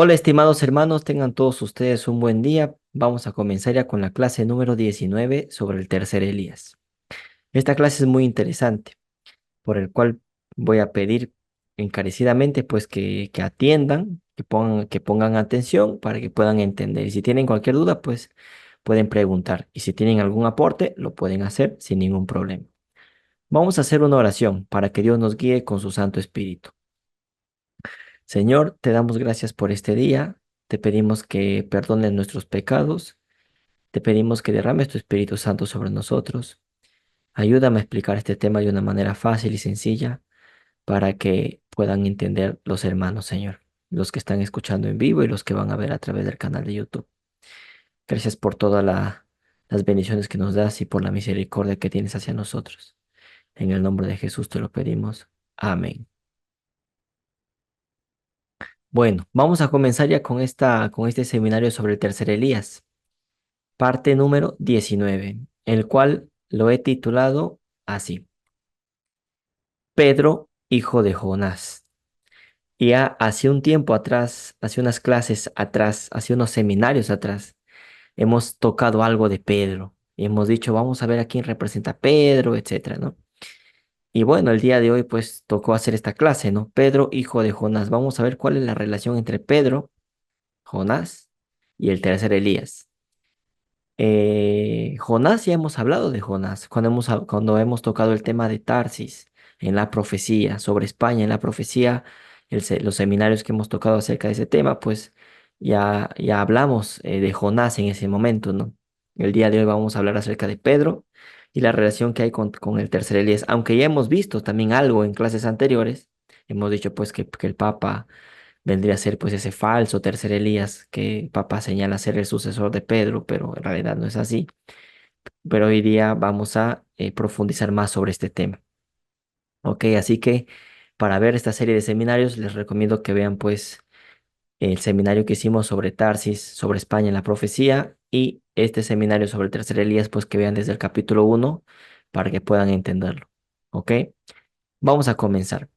Hola, estimados hermanos, tengan todos ustedes un buen día. Vamos a comenzar ya con la clase número 19 sobre el tercer Elías. Esta clase es muy interesante, por el cual voy a pedir encarecidamente pues que atiendan, que pongan atención para que puedan entender. Y si tienen cualquier duda, pues pueden preguntar. Y si tienen algún aporte, lo pueden hacer sin ningún problema. Vamos a hacer una oración para que Dios nos guíe con su Santo Espíritu. Señor, te damos gracias por este día. Te pedimos que perdones nuestros pecados. Te pedimos que derrames tu Espíritu Santo sobre nosotros. Ayúdame a explicar este tema de una manera fácil y sencilla para que puedan entender los hermanos, Señor, los que están escuchando en vivo y los que van a ver a través del canal de YouTube. Gracias por todas las bendiciones que nos das y por la misericordia que tienes hacia nosotros. En el nombre de Jesús te lo pedimos. Amén. Bueno, vamos a comenzar ya con este seminario sobre el tercer Elías, parte número 19, el cual lo he titulado así: Pedro, hijo de Jonás. Ya hace un tiempo atrás, hace unas clases atrás, hace unos seminarios atrás, hemos tocado algo de Pedro. Y hemos dicho, vamos a ver a quién representa a Pedro, etcétera, ¿no? Y bueno, el día de hoy pues tocó hacer esta clase, ¿no? Pedro, hijo de Jonás. Vamos a ver cuál es la relación entre Pedro, Jonás y el tercer Elías. Jonás, ya hemos hablado de Jonás cuando hemos tocado el tema de Tarsis en la profecía, sobre España en la profecía, los seminarios que hemos tocado acerca de ese tema, pues ya hablamos de Jonás en ese momento, ¿no? El día de hoy vamos a hablar acerca de Pedro y la relación que hay con el tercer Elías, aunque ya hemos visto también algo en clases anteriores, hemos dicho pues que el Papa vendría a ser pues ese falso tercer Elías que el Papa señala ser el sucesor de Pedro, pero en realidad no es así. Pero hoy día vamos a profundizar más sobre este tema. Ok, así que para ver esta serie de seminarios les recomiendo que vean pues el seminario que hicimos sobre Tarsis, sobre España en la profecía y este seminario sobre el tercer Elías pues que vean desde el capítulo 1 para que puedan entenderlo. Ok, vamos a comenzar.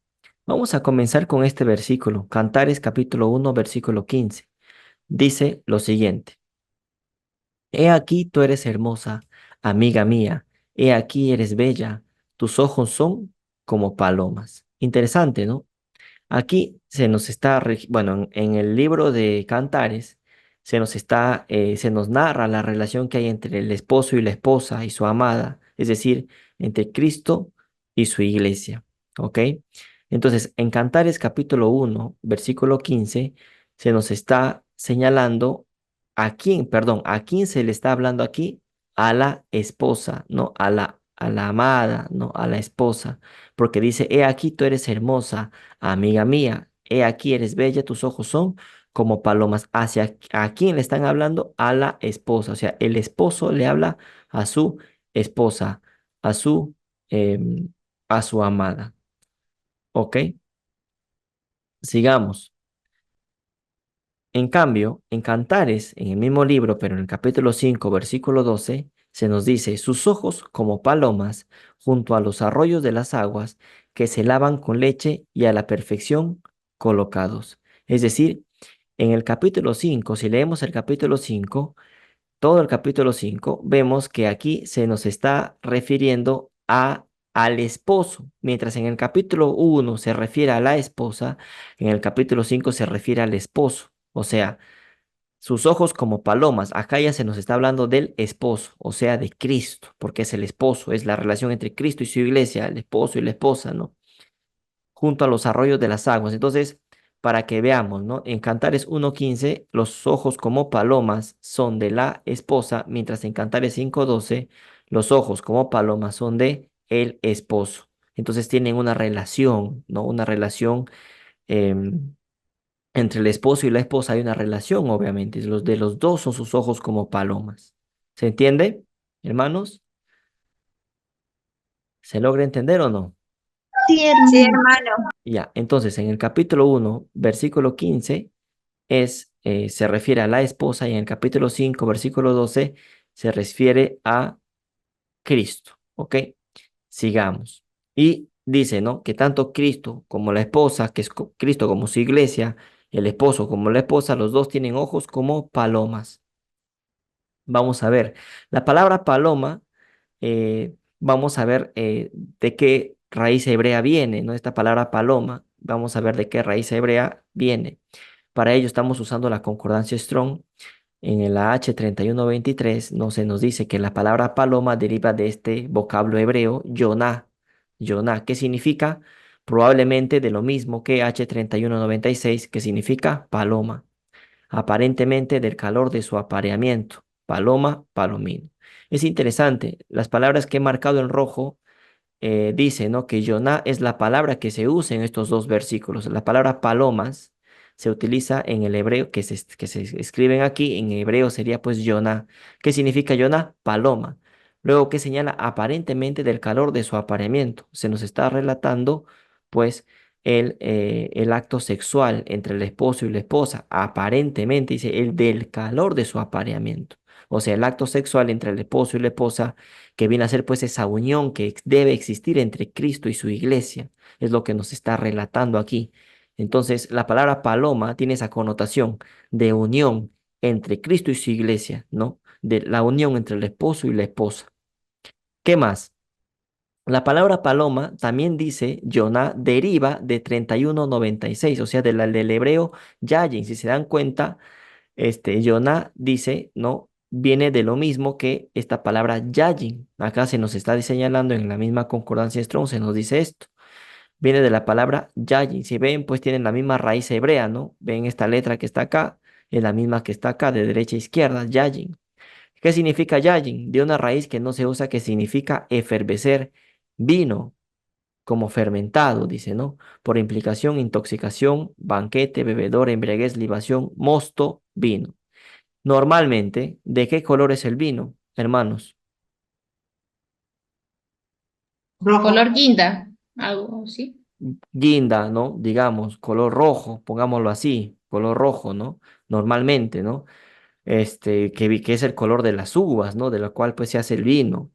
Vamos a comenzar con este versículo, Cantares capítulo 1 versículo 15. Dice lo siguiente: He aquí tú eres hermosa, amiga mía, he aquí eres bella, tus ojos son como palomas. Interesante, ¿no? Aquí se nos está, bueno, en el libro de Cantares se nos narra la relación que hay entre el esposo y la esposa y su amada, es decir, entre Cristo y su iglesia, ¿ok? Entonces, en Cantares capítulo 1 versículo 15 se nos está señalando a quién se le está hablando aquí, a la esposa, no a la amada, no a la esposa, porque dice, he aquí tú eres hermosa, amiga mía, he aquí eres bella, tus ojos son como palomas. ¿Hacia a quién le están hablando? A la esposa. O sea, el esposo le habla a su esposa, a su, em, a su amada. ¿Ok? Sigamos. En cambio, en Cantares, en el mismo libro, pero en el capítulo 5 versículo 12 se nos dice, sus ojos como palomas junto a los arroyos de las aguas que se lavan con leche y a la perfección colocados. Es decir, en el capítulo 5 si leemos el capítulo 5 todo el capítulo 5 vemos que aquí se nos está refiriendo al esposo, mientras en el capítulo 1 se refiere a la esposa, en el capítulo 5 se refiere al esposo. O sea, sus ojos como palomas. Acá ya se nos está hablando del esposo, o sea, de Cristo, porque es el esposo, es la relación entre Cristo y su iglesia, el esposo y la esposa, ¿no? Junto a los arroyos de las aguas. Entonces, para que veamos, ¿no? En Cantares 1:15, los ojos como palomas son de la esposa, mientras en Cantares 5:12, los ojos como palomas son de el esposo. Entonces tienen una relación, ¿no? Una relación em, entre el esposo y la esposa hay una relación, obviamente. Los de los dos son sus ojos como palomas. ¿Se entiende, hermanos? ¿Se logra entender o no? Sí, Sí, hermano. hermano. Ya, entonces en el capítulo 1 versículo 15 se refiere a la esposa y en el capítulo 5 versículo 12 se refiere a Cristo, ¿ok? Sigamos. Y dice, ¿no? Que tanto Cristo como la esposa, que es Cristo como su iglesia, el esposo como la esposa, los dos tienen ojos como palomas. Vamos a ver, la palabra paloma, vamos a ver de qué raíz hebrea viene, ¿no? Esta palabra paloma, vamos a ver de qué raíz hebrea viene. Para ello estamos usando la concordancia Strong. En el H3123 no se nos dice que la palabra paloma deriva de este vocablo hebreo Yoná. Yoná, ¿qué significa? Probablemente de lo mismo que H3196, que significa paloma, aparentemente del calor de su apareamiento. Paloma, palomino. Es interesante, las palabras que he marcado en rojo dice, ¿no? Que Yoná es la palabra que se usa en estos dos versículos. La palabra palomas se utiliza en el hebreo, que se escriben aquí, en hebreo sería pues Yoná. ¿Qué significa Yoná? Paloma. Luego, que señala aparentemente del calor de su apareamiento. Se nos está relatando pues el acto sexual entre el esposo y la esposa. Aparentemente dice el del calor de su apareamiento. O sea, el acto sexual entre el esposo y la esposa, que viene a ser pues esa unión que debe existir entre Cristo y su iglesia. Es lo que nos está relatando aquí. Entonces, la palabra paloma tiene esa connotación de unión entre Cristo y su iglesia, ¿no? De la unión entre el esposo y la esposa. ¿Qué más? La palabra paloma también dice, Yoná, deriva de 3196, o sea, del hebreo yayin. Si se dan cuenta, Yoná dice, ¿no? Viene de lo mismo que esta palabra yayin. Acá se nos está señalando en la misma concordancia Strong, se nos dice esto. Viene de la palabra yayin. Si ven, pues tienen la misma raíz hebrea, ¿no? Ven esta letra que está acá, es la misma que está acá, de derecha a izquierda, yayin. ¿Qué significa yayin? De una raíz que no se usa, que significa efervecer, vino, como fermentado, dice, ¿no? Por implicación, intoxicación, banquete, bebedor, embriaguez, libación, mosto, vino. Normalmente, ¿de qué color es el vino, hermanos? Rojo. Color guinda, algo así. Guinda, ¿no? Digamos, color rojo, pongámoslo así, color rojo, ¿no? Normalmente, ¿no? Que es el color de las uvas, ¿no? De la cual pues se hace el vino,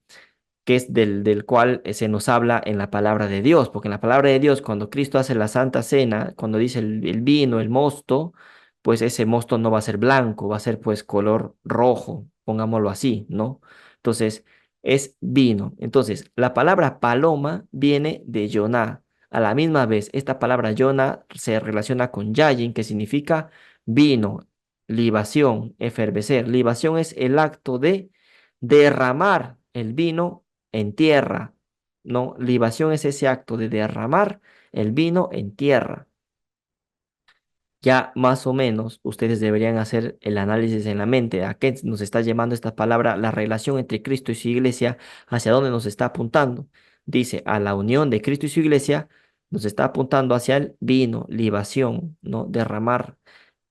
que es del cual se nos habla en la palabra de Dios, porque en la palabra de Dios, cuando Cristo hace la Santa Cena, cuando dice el vino, el mosto, pues ese mosto no va a ser blanco, va a ser pues color rojo, pongámoslo así, ¿no? Entonces, es vino. Entonces, la palabra paloma viene de Yoná. A la misma vez, esta palabra Yoná se relaciona con yayin, que significa vino, libación, efervecer. Libación es el acto de derramar el vino en tierra, ¿no? Libación es ese acto de derramar el vino en tierra. Ya más o menos ustedes deberían hacer el análisis en la mente. ¿A qué nos está llevando esta palabra? La relación entre Cristo y su iglesia, ¿hacia dónde nos está apuntando? Dice, a la unión de Cristo y su iglesia, nos está apuntando hacia el vino, libación, ¿no? Derramar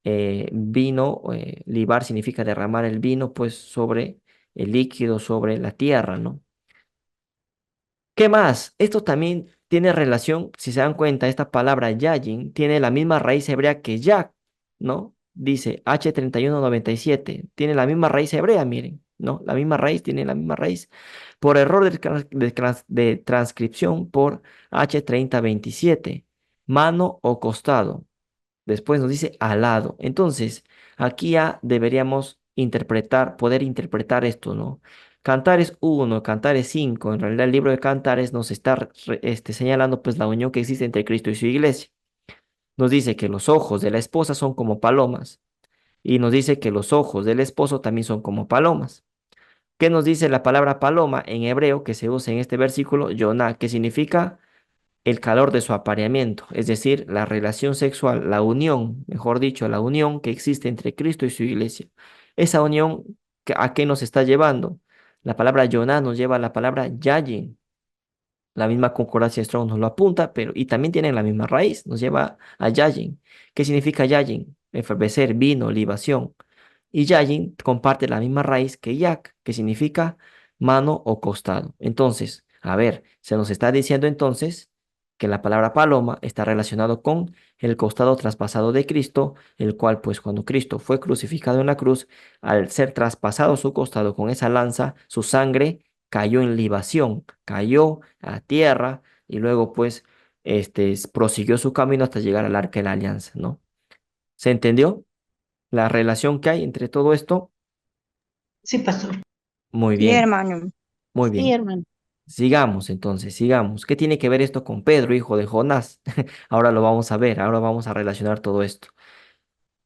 vino, libar significa derramar el vino, pues sobre el líquido, sobre la tierra, ¿no? ¿Qué más? Esto también tiene relación, si se dan cuenta, esta palabra yayin tiene la misma raíz hebrea que yak, ¿no? Dice H3197, tiene la misma raíz hebrea, miren, ¿no? La misma raíz, tiene la misma raíz. Por error de transcripción por H3027, mano o costado. Después nos dice alado. Entonces, aquí ya deberíamos poder interpretar esto, ¿no? Cantares 1, Cantares 5, en realidad el libro de Cantares nos está señalando pues la unión que existe entre Cristo y su iglesia. Nos dice que los ojos de la esposa son como palomas y nos dice que los ojos del esposo también son como palomas. ¿Qué nos dice la palabra paloma en hebreo que se usa en este versículo? Yoná, que significa el calor de su apareamiento, es decir, la relación sexual, la unión, mejor dicho, la unión que existe entre Cristo y su iglesia. Esa unión, ¿a qué nos está llevando? La palabra Yoná nos lleva a la palabra Yayin. La misma concordancia Strong nos lo apunta, pero y también tienen la misma raíz, nos lleva a Yayin. ¿Qué significa Yayin? Efervecer, vino, libación. Y Yayin comparte la misma raíz que Yak, que significa mano o costado. Entonces, a ver, se nos está diciendo entonces que la palabra paloma está relacionado con el costado traspasado de Cristo, el cual pues cuando Cristo fue crucificado en la cruz, al ser traspasado su costado con esa lanza, su sangre cayó en libación, cayó a tierra y luego pues prosiguió su camino hasta llegar al arca de la alianza, ¿no? ¿Se entendió la relación que hay entre todo esto? Sí, pastor. Muy Sí, bien, hermano. muy Sí, bien. hermano. Sigamos entonces, sigamos. ¿Qué tiene que ver esto con Pedro, hijo de Jonás? Ahora lo vamos a ver, ahora vamos a relacionar todo esto.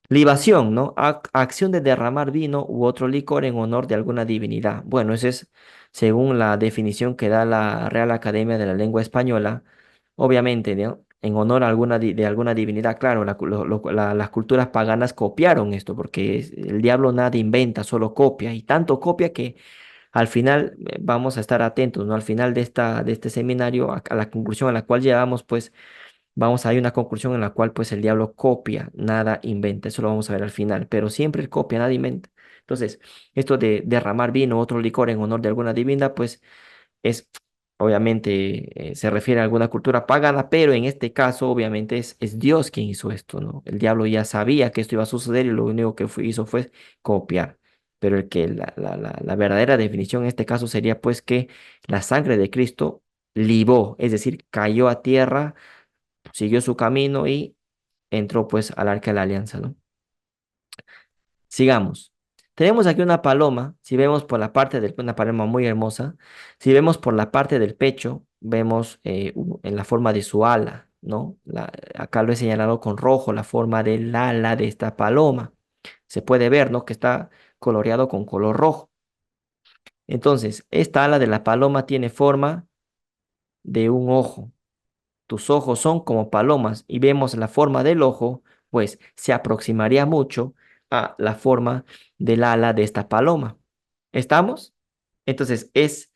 Libación, ¿no? Acción de derramar vino u otro licor en honor de alguna divinidad. Bueno, eso es según la definición que da la Real Academia de la Lengua Española. Obviamente, ¿no? En honor a de alguna divinidad. Claro, las culturas paganas copiaron esto, porque el diablo nada inventa, solo copia. Y tanto copia que al final vamos a estar atentos, ¿no? Al final de este seminario, a la conclusión a la cual llegamos, pues vamos a ir a una conclusión en la cual pues el diablo copia, nada inventa. Eso lo vamos a ver al final, pero siempre él copia, nada inventa. Entonces, esto de derramar vino o otro licor en honor de alguna divinidad, pues es, obviamente, se refiere a alguna cultura pagana, pero en este caso, obviamente, es Dios quien hizo esto, ¿no? El diablo ya sabía que esto iba a suceder y lo único que hizo fue copiar. Pero la verdadera definición en este caso sería pues que la sangre de Cristo libó, es decir, cayó a tierra, siguió su camino y entró pues al arca de la alianza, ¿no? Sigamos. Tenemos aquí una paloma, si vemos por la parte del, una paloma muy hermosa, si vemos por la parte del pecho, vemos en la forma de su ala, ¿no? Acá lo he señalado con rojo, la forma del ala de esta paloma. Se puede ver, ¿no? Que está coloreado con color rojo. Entonces, esta ala de la paloma tiene forma de un ojo. Tus ojos son como palomas y vemos la forma del ojo, pues se aproximaría mucho a la forma del ala de esta paloma. ¿Estamos? Entonces es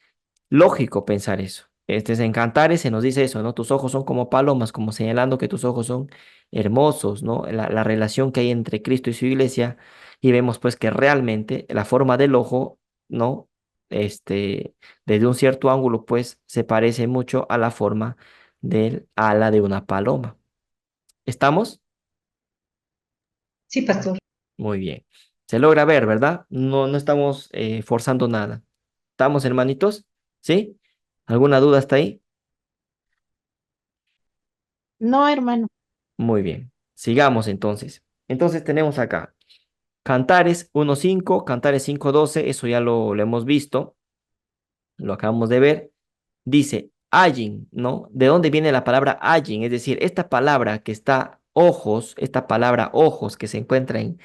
lógico pensar eso. Este es en Cantares se nos dice eso, ¿no? Tus ojos son como palomas, como señalando que tus ojos son hermosos, ¿no? La relación que hay entre Cristo y su iglesia y vemos pues que realmente la forma del ojo, ¿no? Este, desde un cierto ángulo pues se parece mucho a la forma del ala de una paloma. ¿Estamos? Sí, pastor. Muy bien. Se logra ver, ¿verdad? No, no estamos forzando nada. ¿Estamos, hermanitos? ¿Sí? ¿Alguna duda hasta ahí? No, hermano. Muy bien. Sigamos entonces. Entonces tenemos acá Cantares 1.5, Cantares 5.12, eso ya lo hemos visto, lo acabamos de ver. Dice ayin, ¿no? ¿De dónde viene la palabra ayin? Es decir, esta palabra que está ojos, esta palabra ojos que se encuentra en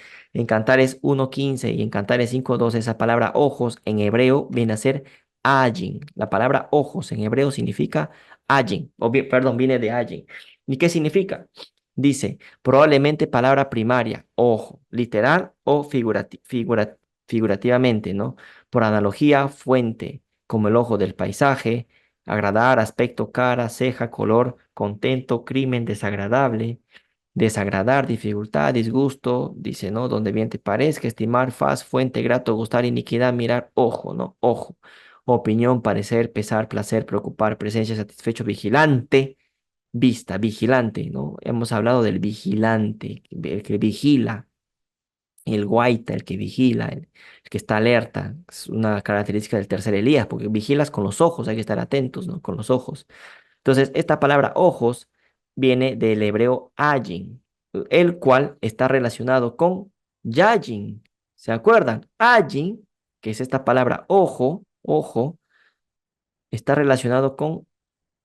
Cantares 1.15 y en Cantares 5.12, esa palabra ojos en hebreo viene a ser ayin. La palabra ojos en hebreo significa ayin, perdón, viene de ayin. ¿Y qué significa? Dice, probablemente palabra primaria, ojo, literal o figurativamente, ¿no? Por analogía, fuente, como el ojo del paisaje, agradar, aspecto, cara, ceja, color, contento, crimen, desagradable, desagradar, dificultad, disgusto, dice, ¿no? Donde bien te parezca, estimar, faz, fuente, grato, gustar, iniquidad, mirar, ojo, ¿no? Ojo. Opinión, parecer, pesar, placer, preocupar, presencia, satisfecho, vigilante, vista, vigilante, ¿no? Hemos hablado del vigilante, el que vigila, el guaita, el que vigila, el que está alerta. Es una característica del tercer Elías, porque vigilas con los ojos, hay que estar atentos, ¿no? Con los ojos. Entonces, esta palabra ojos viene del hebreo ayin, el cual está relacionado con yayin. ¿Se acuerdan? Ayin, que es esta palabra ojo, ojo, está relacionado con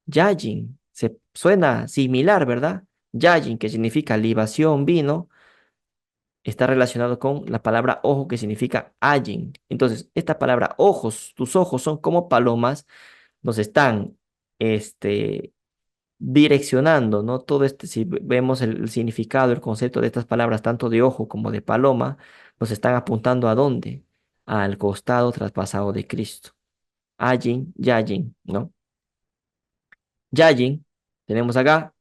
yayin. Se suena similar, ¿verdad? Yayin, que significa libación, vino, está relacionado con la palabra ojo, que significa ayin. Entonces, esta palabra ojos, tus ojos son como palomas, nos están, este, direccionando, ¿no? Todo este, si vemos el significado, el concepto de estas palabras, tanto de ojo como de paloma, nos están apuntando a dónde? Al costado traspasado de Cristo. Ayin, Yayin, ¿no? Yayin, tenemos acá,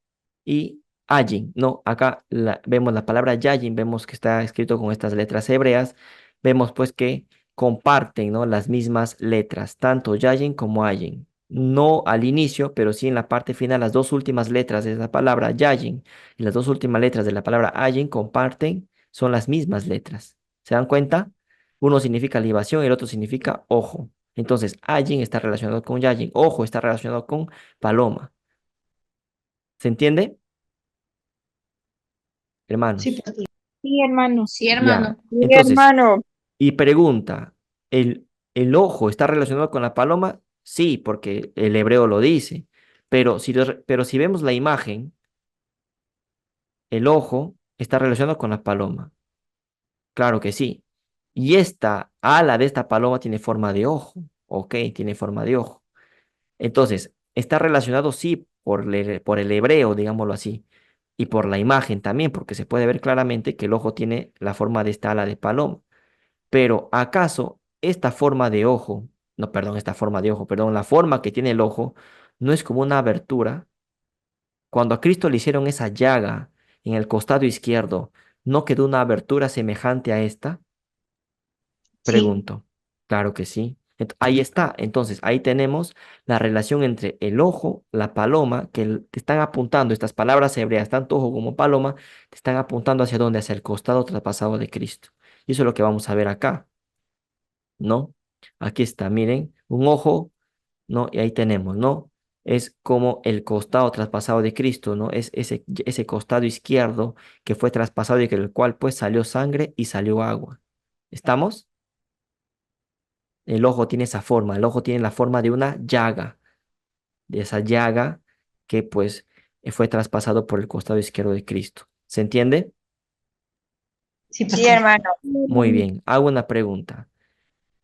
y Ayin, ¿no? Acá vemos la palabra Yayin, vemos que está escrito con estas letras hebreas, vemos pues que comparten, ¿no? Las mismas letras, tanto Yayin como Ayin. No al inicio, pero sí en la parte final, las dos últimas letras de la palabra Yayin y las dos últimas letras de la palabra Ayin comparten, son las mismas letras. ¿Se dan cuenta? Uno significa libación y el otro significa ojo. Entonces, Ayin está relacionado con Yayin, ojo está relacionado con paloma. ¿Se entiende, Sí, hermanos? pastor. Sí, hermano. Sí, Ya, hermano. Sí, entonces, hermano. y pregunta, ¿el ojo está relacionado con la paloma? Sí, porque el hebreo lo dice, pero si vemos la imagen, el ojo está relacionado con la paloma. Claro que sí. Y esta ala de esta paloma tiene forma de ojo. Ok, tiene forma de ojo. Entonces, está relacionado sí por el hebreo, digámoslo así, y por la imagen también, porque se puede ver claramente que el ojo tiene la forma de esta ala de paloma. Pero ¿acaso esta forma de ojo, no, perdón, esta forma de ojo, perdón, la forma que tiene el ojo, no es como una abertura? Cuando a Cristo le hicieron esa llaga en el costado izquierdo, ¿no quedó una abertura semejante a esta? Sí, Pregunto. Claro que sí. Ahí está. Entonces, ahí tenemos la relación entre el ojo, la paloma, que te están apuntando, estas palabras hebreas, tanto ojo como paloma, te están apuntando hacia dónde, hacia el costado traspasado de Cristo. Y eso es lo que vamos a ver acá, ¿no? Aquí está, miren, un ojo, ¿no? Y ahí tenemos, ¿no? Es como el costado traspasado de Cristo, ¿no? Es ese costado izquierdo que fue traspasado y que del cual pues salió sangre y salió agua. ¿Estamos? El ojo tiene esa forma, el ojo tiene la forma de una llaga, de esa llaga que pues fue traspasado por el costado izquierdo de Cristo. ¿Se entiende? sí, Sí, pastor. hermano. Muy bien, hago una pregunta.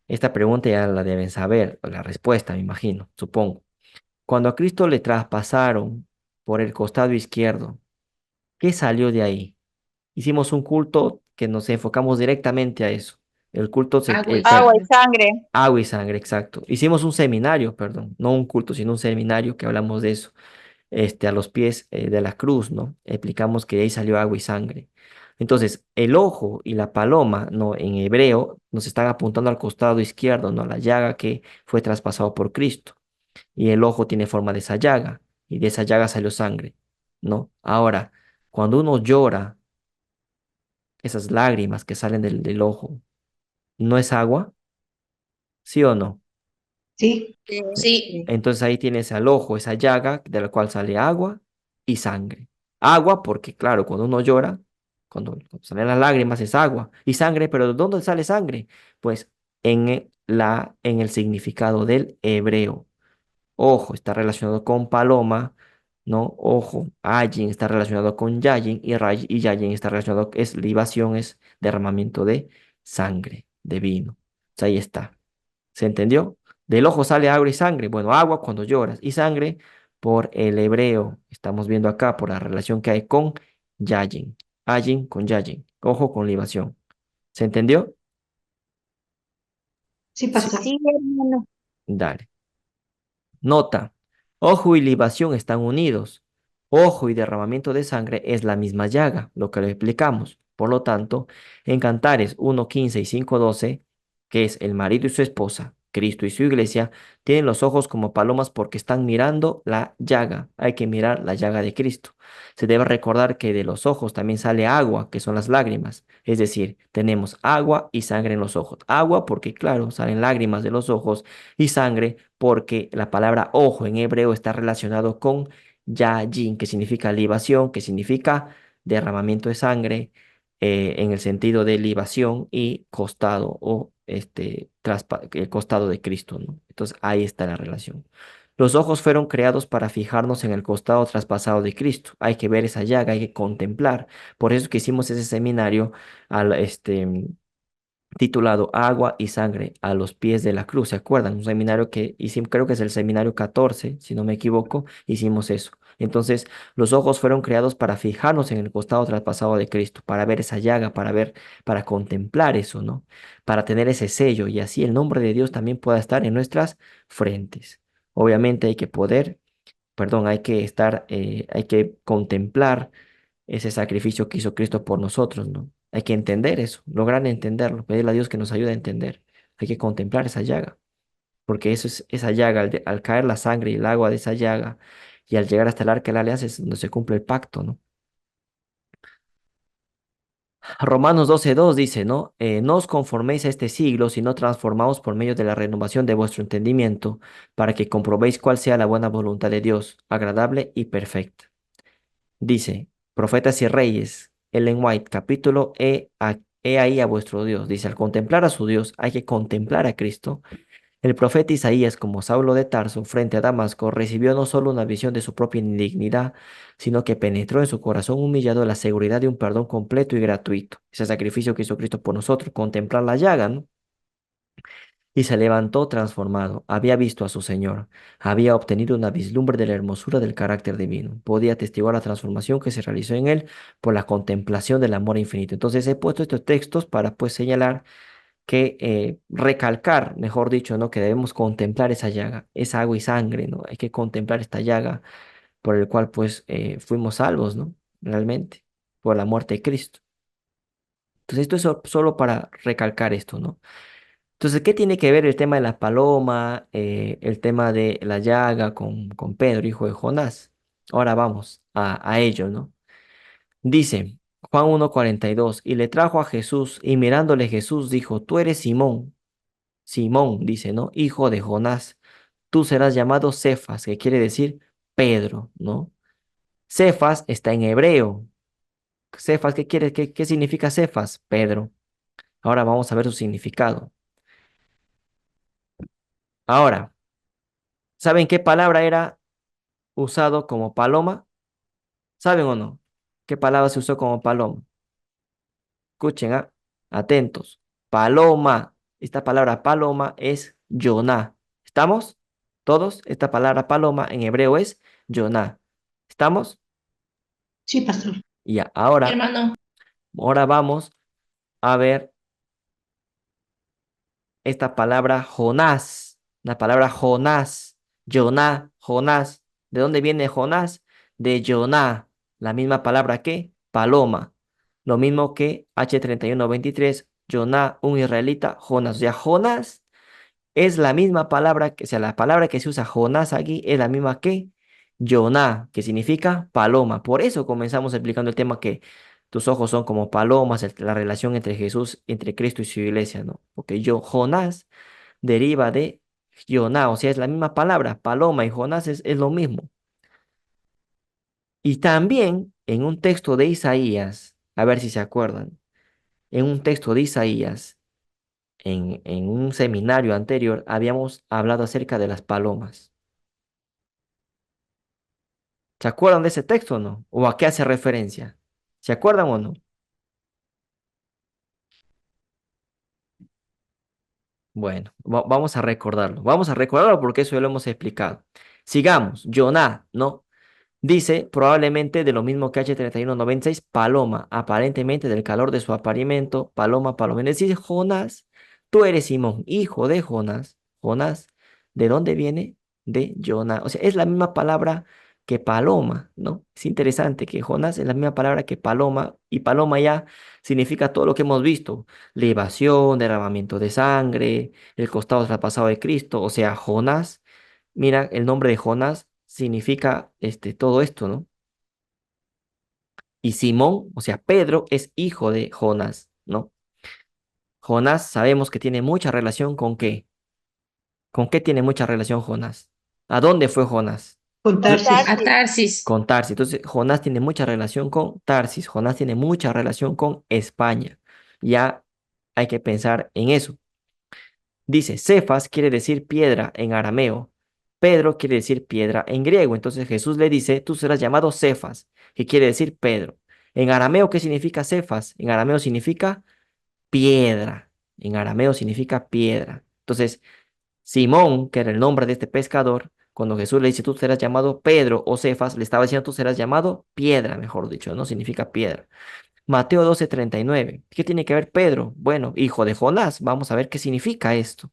Esta pregunta ya la deben saber, o la respuesta, me imagino, supongo. Cuando a Cristo le traspasaron por el costado izquierdo, ¿qué salió de ahí? Hicimos un culto que nos enfocamos directamente a eso. El culto, Agua y Agua y sangre. sangre. agua y sangre, exacto. Hicimos un seminario, perdón, no un culto, sino un seminario que hablamos de eso, a los pies de la cruz, ¿no? Explicamos que de ahí salió agua y sangre. Entonces, el ojo y la paloma, ¿no? En hebreo nos están apuntando al costado izquierdo, ¿no? La llaga que fue traspasado por Cristo. Y el ojo tiene forma de esa llaga, y de esa llaga salió sangre, ¿no? Ahora, cuando uno llora, esas lágrimas que salen del ojo, ¿no es agua? ¿Sí o no? Sí, Sí, sí. Entonces ahí tienes al ojo, esa llaga de la cual sale agua y sangre. Agua porque, claro, cuando uno llora, cuando salen las lágrimas es agua y sangre, pero ¿de dónde sale sangre? Pues en el significado del hebreo. Ojo está relacionado con paloma, ¿no? Ojo, ayin está relacionado con yayin y, y yayin está relacionado, es libación, es derramamiento de sangre, de vino. Entonces, ahí está. ¿Se entendió? Del ojo sale agua y sangre. Bueno, agua cuando lloras y sangre por el hebreo. Estamos viendo acá por la relación que hay con yayin. Ayin con yayin. Ojo con libación. ¿Se entendió? Sí, Sí. pastor. Sí, hermano. Dale. Nota, ojo y libación están unidos. Ojo y derramamiento de sangre es la misma llaga, lo que le explicamos. Por lo tanto, en Cantares 1:15 y 5:12, que es el marido y su esposa, Cristo y su iglesia, tienen los ojos como palomas porque están mirando la llaga. Hay que mirar la llaga de Cristo. Se debe recordar que de los ojos también sale agua, que son las lágrimas. Es decir, tenemos agua y sangre en los ojos. Agua porque, claro, salen lágrimas de los ojos y sangre porque la palabra ojo en hebreo está relacionado con yayin, que significa libación, que significa derramamiento de sangre en el sentido de libación y costado o el costado de Cristo, ¿no? Entonces ahí está la relación. Los ojos fueron creados para fijarnos en el costado traspasado de Cristo. Hay que ver esa llaga, hay que contemplar. Por eso es que hicimos ese seminario al, titulado Agua y Sangre a los pies de la cruz. ¿Se acuerdan? Un seminario que hicimos, creo que es el seminario 14 si no me equivoco, hicimos eso. Entonces, los ojos fueron creados para fijarnos en el costado traspasado de Cristo, para ver esa llaga, para ver, para contemplar eso, ¿no? Para tener ese sello y así el nombre de Dios también pueda estar en nuestras frentes. Obviamente hay que poder, perdón, hay que estar, hay que contemplar ese sacrificio que hizo Cristo por nosotros, ¿no? Hay que entender eso, lograr entenderlo, pedirle a Dios que nos ayude a entender. Hay que contemplar esa llaga, porque eso es esa llaga, al caer la sangre y el agua de esa llaga y al llegar hasta el arca de la alianza es donde se cumple el pacto, ¿no? Romanos 12:2 dice, ¿no? No os conforméis a este siglo, sino transformaos por medio de la renovación de vuestro entendimiento, para que comprobéis cuál sea la buena voluntad de Dios, agradable y perfecta. Dice, Profetas y Reyes Ellen White, capítulo He ahí a vuestro Dios. Dice, al contemplar a su Dios, hay que contemplar a Cristo. El profeta Isaías, como Saulo de Tarso, frente a Damasco, recibió no solo una visión de su propia indignidad, sino que penetró en su corazón humillado la seguridad de un perdón completo y gratuito. Ese sacrificio que hizo Cristo por nosotros, contemplar la llaga, ¿no? Y se levantó transformado. Había visto a su Señor. Había obtenido una vislumbre de la hermosura del carácter divino. Podía atestiguar la transformación que se realizó en él por la contemplación del amor infinito. Entonces he puesto estos textos para pues señalar que recalcar, mejor dicho, ¿no? Que debemos contemplar esa llaga, esa agua y sangre, ¿no? Hay que contemplar esta llaga por el cual pues fuimos salvos, ¿no? Realmente, por la muerte de Cristo. Entonces esto es solo para recalcar esto, ¿no? Entonces, ¿qué tiene que ver el tema de la paloma, el tema de la llaga con Pedro, hijo de Jonás? Ahora vamos a ello, ¿no? Dice Juan 1:42, y le trajo a Jesús, y mirándole Jesús dijo, tú eres Simón, Simón, dice, ¿no? Hijo de Jonás, tú serás llamado Cefas, que quiere decir Pedro, ¿no? Cefas está en hebreo. Cefas, ¿qué significa Cefas? Pedro. Ahora vamos a ver su significado. Ahora, ¿saben qué palabra era usado como paloma? ¿Saben o no? ¿Qué palabra se usó como paloma? Escuchen, atentos. Paloma. Esta palabra paloma es Yoná. ¿Estamos? ¿Todos? Esta palabra paloma en hebreo es Yoná. ¿Estamos? Sí, pastor. Y ya, Hermano, ahora vamos a ver esta palabra Jonás. La palabra Jonás. Yoná, Jonás. ¿De dónde viene Jonás? De Yoná. La misma palabra que paloma. Lo mismo que H3123, Yoná, un israelita, Jonás. O sea, Jonás es la misma palabra, o sea, la palabra que se usa Jonás aquí es la misma que Yoná, que significa paloma. Por eso comenzamos explicando el tema que tus ojos son como palomas, la relación entre Jesús, entre Cristo y su iglesia, ¿no? Porque Jonás deriva de Yoná, o sea, es la misma palabra, paloma y Jonás es lo mismo. Y también en un texto de Isaías, a ver si se acuerdan, en un texto de Isaías, en un seminario anterior, habíamos hablado acerca de las palomas. ¿Se acuerdan de ese texto o no? ¿O a qué hace referencia? ¿Se acuerdan o no? Bueno, vamos a recordarlo. Vamos a recordarlo porque eso ya lo hemos explicado. Sigamos. Yoná, ¿no? Dice probablemente de lo mismo que H3196, paloma, aparentemente del calor de su apareamiento, paloma, paloma. Es decir, Jonás, tú eres Simón, hijo de Jonás. Jonás, ¿de dónde viene? De Jonás. O sea, es la misma palabra que paloma, ¿no? Es interesante que Jonás es la misma palabra que paloma, y paloma ya significa todo lo que hemos visto: libación, derramamiento de sangre, el costado traspasado de Cristo. O sea, Jonás. Mira, el nombre de Jonás significa todo esto, ¿no? Y Simón, o sea, Pedro, es hijo de Jonás, ¿no? Jonás sabemos que tiene mucha relación con qué. ¿Con qué tiene mucha relación Jonás? ¿A dónde fue Jonás? Con Tarsis. a Tarsis. Con Tarsis. Entonces, Jonás tiene mucha relación con Tarsis. Jonás tiene mucha relación con España. Ya hay que pensar en eso. Dice, Cefas quiere decir piedra en arameo. Pedro quiere decir piedra en griego. Entonces Jesús le dice, tú serás llamado Cefas, que quiere decir Pedro. En arameo, ¿qué significa Cefas? En arameo significa piedra. En arameo significa piedra. Entonces, Simón, que era el nombre de este pescador, cuando Jesús le dice, tú serás llamado Pedro o Cefas, le estaba diciendo, tú serás llamado piedra, mejor dicho, no significa piedra. Mateo 12:39. ¿Qué tiene que ver Pedro? Bueno, hijo de Jonás. Vamos a ver qué significa esto.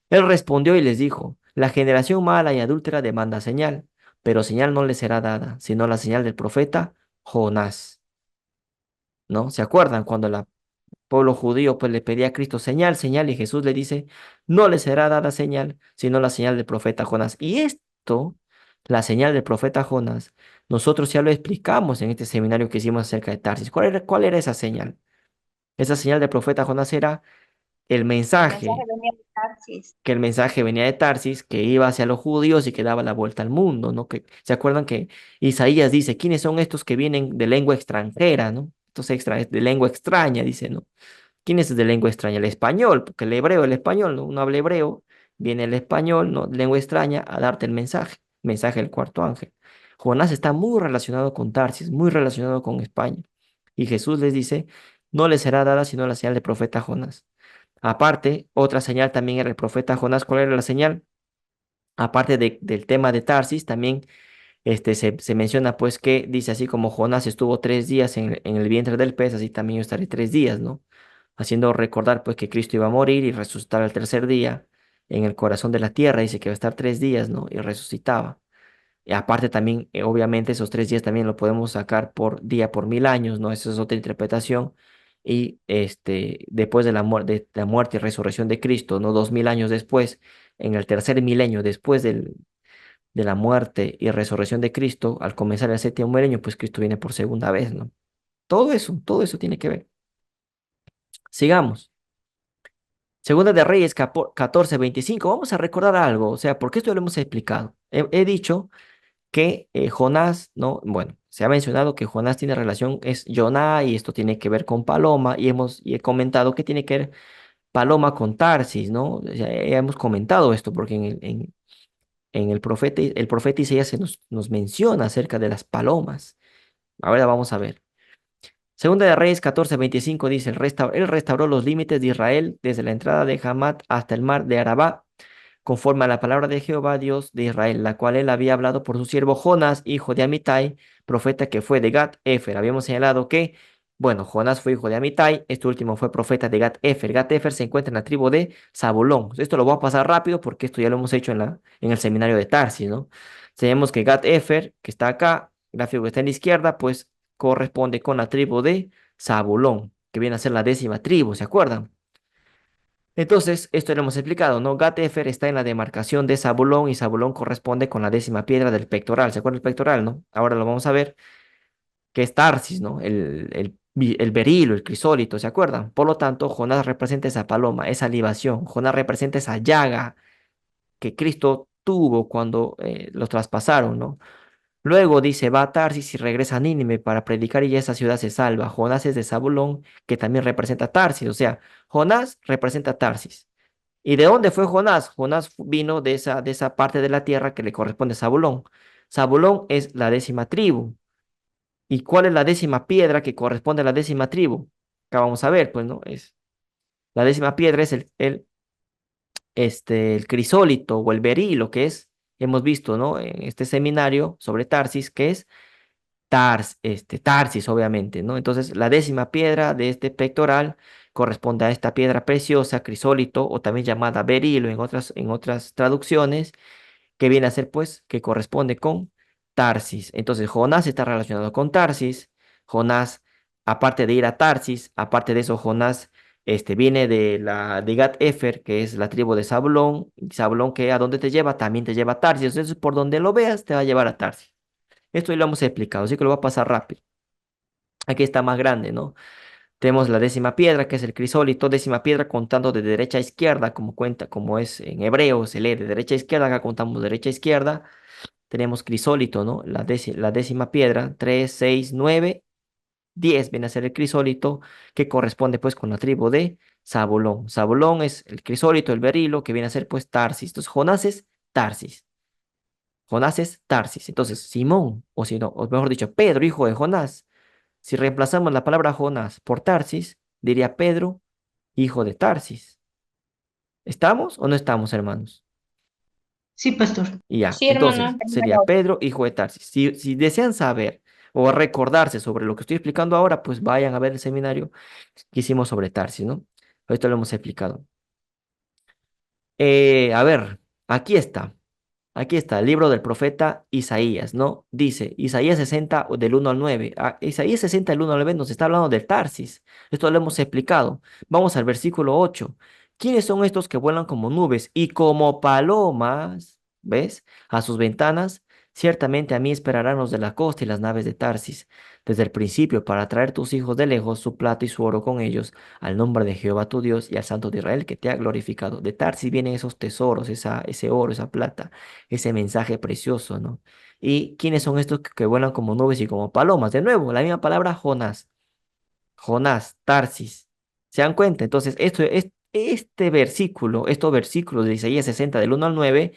Él respondió y les dijo, la generación mala y adúltera demanda señal, pero señal no le será dada, sino la señal del profeta Jonás, ¿no? ¿Se acuerdan cuando el pueblo judío pues le pedía a Cristo señal, señal, y Jesús le dice, no le será dada señal, sino la señal del profeta Jonás? Y esto, la señal del profeta Jonás, nosotros ya lo explicamos en este seminario que hicimos acerca de Tarsis. ¿Cuál era esa señal? Esa señal del profeta Jonás era el El mensaje mensaje, venía de Tarsis. que el mensaje venía de Tarsis, que iba hacia los judíos y que daba la vuelta al mundo, ¿no? ¿Se acuerdan que Isaías dice, ¿quiénes son estos que vienen de lengua extranjera, ¿no? estos extraños de lengua extraña, dice, ¿no? ¿Quién es de lengua extraña? El español, porque el español, ¿no? Uno habla hebreo, viene el español, ¿no? Lengua extraña a darte el mensaje del cuarto ángel. Jonás está muy relacionado con Tarsis, muy relacionado con España. Y Jesús les dice, no les será dada sino la señal del profeta Jonás. Aparte, otra señal también era el profeta Jonás. ¿Cuál era la señal? Aparte del tema de Tarsis, también se menciona pues que dice así como Jonás estuvo 3 días en el vientre del pez, así también yo estaré 3 días, ¿no? Haciendo recordar pues que Cristo iba a morir y resucitar al tercer día en el corazón de la tierra, dice que va a estar 3 días, ¿no? Y resucitaba. Y aparte también, obviamente, esos 3 días también lo podemos sacar por día por 1000 años, ¿no? Esa es otra interpretación. Y después de la muerte y resurrección de Cristo, ¿no? 2000 años después, en el tercer milenio, después de la muerte y resurrección de Cristo, al comenzar el séptimo milenio, pues Cristo viene por segunda vez, ¿no? Todo eso tiene que ver. Sigamos. Segunda de Reyes 14:25. Vamos a recordar algo, o sea, porque esto lo hemos explicado. He dicho que Jonás, ¿no? Bueno, se ha mencionado que Jonás tiene relación, es Jonás, y esto tiene que ver con Paloma, y he comentado que tiene que ver Paloma con Tarsis, ¿no? O sea, ya hemos comentado esto, porque en el profeta Isaías nos menciona acerca de las palomas. Ahora vamos a ver. Segunda de Reyes 14:25 dice, él restauró los límites de Israel desde la entrada de Hamat hasta el mar de Arabá, conforme a la palabra de Jehová Dios de Israel, la cual él había hablado por su siervo Jonás, hijo de Amitai, profeta que fue de Gat-Efer. Habíamos señalado que, bueno, Jonás fue hijo de Amitai, este último fue profeta de Gat-Efer. Gat-Efer se encuentra en la tribu de Zabulón. Esto lo voy a pasar rápido porque esto ya lo hemos hecho en el seminario de Tarsis, ¿no? Sabemos que Gat-Efer, que está acá, gráfico que está en la izquierda, pues corresponde con la tribu de Zabulón, que viene a ser la 10ª tribu, ¿se acuerdan? Entonces, esto lo hemos explicado, ¿no? Gat-Efer está en la demarcación de Zabulón y Zabulón corresponde con la 10ª piedra del pectoral. ¿Se acuerdan el pectoral, no? Ahora lo vamos a ver, que es Tarsis, ¿no? El berilo, el crisólito, ¿se acuerdan? Por lo tanto, Jonás representa esa paloma, esa libación. Jonás representa esa llaga que Cristo tuvo cuando los traspasaron, ¿no? Luego dice, va a Tarsis y regresa a Nínive para predicar y esa ciudad se salva. Jonás es de Zabulón, que también representa Tarsis. O sea, Jonás representa Tarsis. ¿Y de dónde fue Jonás? Jonás vino de esa parte de la tierra que le corresponde a Zabulón. Zabulón es la 10ª tribu. ¿Y cuál es la 10ª piedra que corresponde a la 10ª tribu? Acá vamos a ver, pues, ¿no? La 10ª piedra es el crisólito o el berilo, que es, hemos visto, ¿no? En este seminario sobre Tarsis, que es Tarsis, obviamente, ¿no? Entonces, la 10ª piedra de este pectoral corresponde a esta piedra preciosa, crisólito, o también llamada berilo en otras traducciones, que viene a ser, pues, que corresponde con Tarsis. Entonces, Jonás está relacionado con Tarsis. Jonás, aparte de ir a Tarsis, aparte de eso, Jonás, viene de Gat-Efer, que es la tribu de Zabulón. Zabulón, que a donde te lleva, también te lleva a Tarsis. Entonces, por donde lo veas, te va a llevar a Tarsis. Esto ya lo hemos explicado, así que lo voy a pasar rápido. Aquí está más grande, ¿no? Tenemos la 10ª piedra, que es el crisólito, 10ª piedra contando de derecha a izquierda, como cuenta, como es en hebreo, se lee de derecha a izquierda, acá contamos de derecha a izquierda. Tenemos crisólito, ¿no? La 10ª piedra, 3, 6, 9, 10 viene a ser el crisólito, que corresponde pues con la tribu de Zabulón. Zabulón es el crisólito, el berilo, que viene a ser pues Tarsis. Entonces, Jonás es Tarsis. Jonás es Tarsis. Entonces, Simón, o si no, o mejor dicho, Pedro, hijo de Jonás. Si reemplazamos la palabra Jonás por Tarsis, diría Pedro, hijo de Tarsis. ¿Estamos o no estamos, hermanos? Sí, pastor. Y ya, Sí, entonces hermana. sería Pedro, hijo de Tarsis. Si desean saber o recordarse sobre lo que estoy explicando ahora, pues vayan a ver el seminario que hicimos sobre Tarsis, ¿no? Esto lo hemos explicado. A ver, aquí está. Aquí está, el libro del profeta Isaías, ¿no? Dice, Isaías 60 del 1 al 9. Isaías 60 del 1 al 9 nos está hablando del Tarsis. Esto lo hemos explicado. Vamos al versículo 8. ¿Quiénes son estos que vuelan como nubes y como palomas? ¿Ves? A sus ventanas. Ciertamente a mí esperarán los de la costa y las naves de Tarsis, desde el principio, para traer tus hijos de lejos, su plata y su oro con ellos, al nombre de Jehová tu Dios y al Santo de Israel que te ha glorificado. De Tarsis vienen esos tesoros, ese oro, esa plata, ese mensaje precioso, ¿no? ¿Y quiénes son estos que vuelan como nubes y como palomas? De nuevo, la misma palabra Jonás. Jonás, Tarsis. ¿Se dan cuenta? Entonces, este versículo, estos versículos de Isaías 60 del 1 al 9,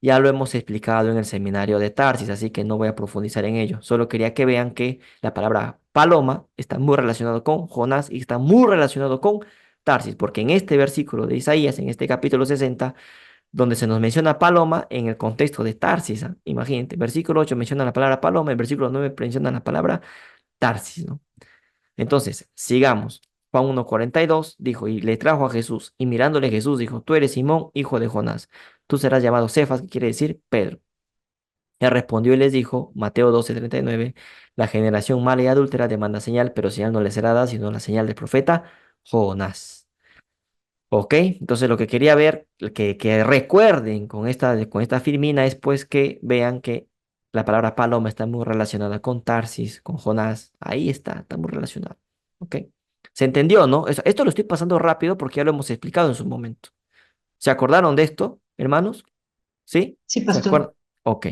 ya lo hemos explicado en el seminario de Tarsis, así que no voy a profundizar en ello. Solo quería que vean que la palabra paloma está muy relacionado con Jonás y está muy relacionado con Tarsis, porque en este versículo de Isaías, en este capítulo 60, donde se nos menciona paloma en el contexto de Tarsis, ¿ah? Imagínate, versículo 8 menciona la palabra paloma, el versículo 9 menciona la palabra Tarsis, ¿no? Entonces, sigamos. Juan 1:42 dijo, y le trajo a Jesús, y mirándole Jesús dijo, tú eres Simón, hijo de Jonás, tú serás llamado Cefas, que quiere decir Pedro. Él respondió y les dijo, Mateo 12:39, la generación mala y adúltera demanda señal, pero señal no le será dada, sino la señal del profeta Jonás. ¿Ok? Entonces lo que quería ver, que recuerden con esta filmina es pues que vean que la palabra paloma está muy relacionada con Tarsis, con Jonás. Ahí está muy relacionado. ¿Ok? ¿Se entendió, no? Esto lo estoy pasando rápido porque ya lo hemos explicado en su momento. ¿Se acordaron de esto, hermanos? ¿Sí? Sí, ¿Se pastor. acuerdan? Ok.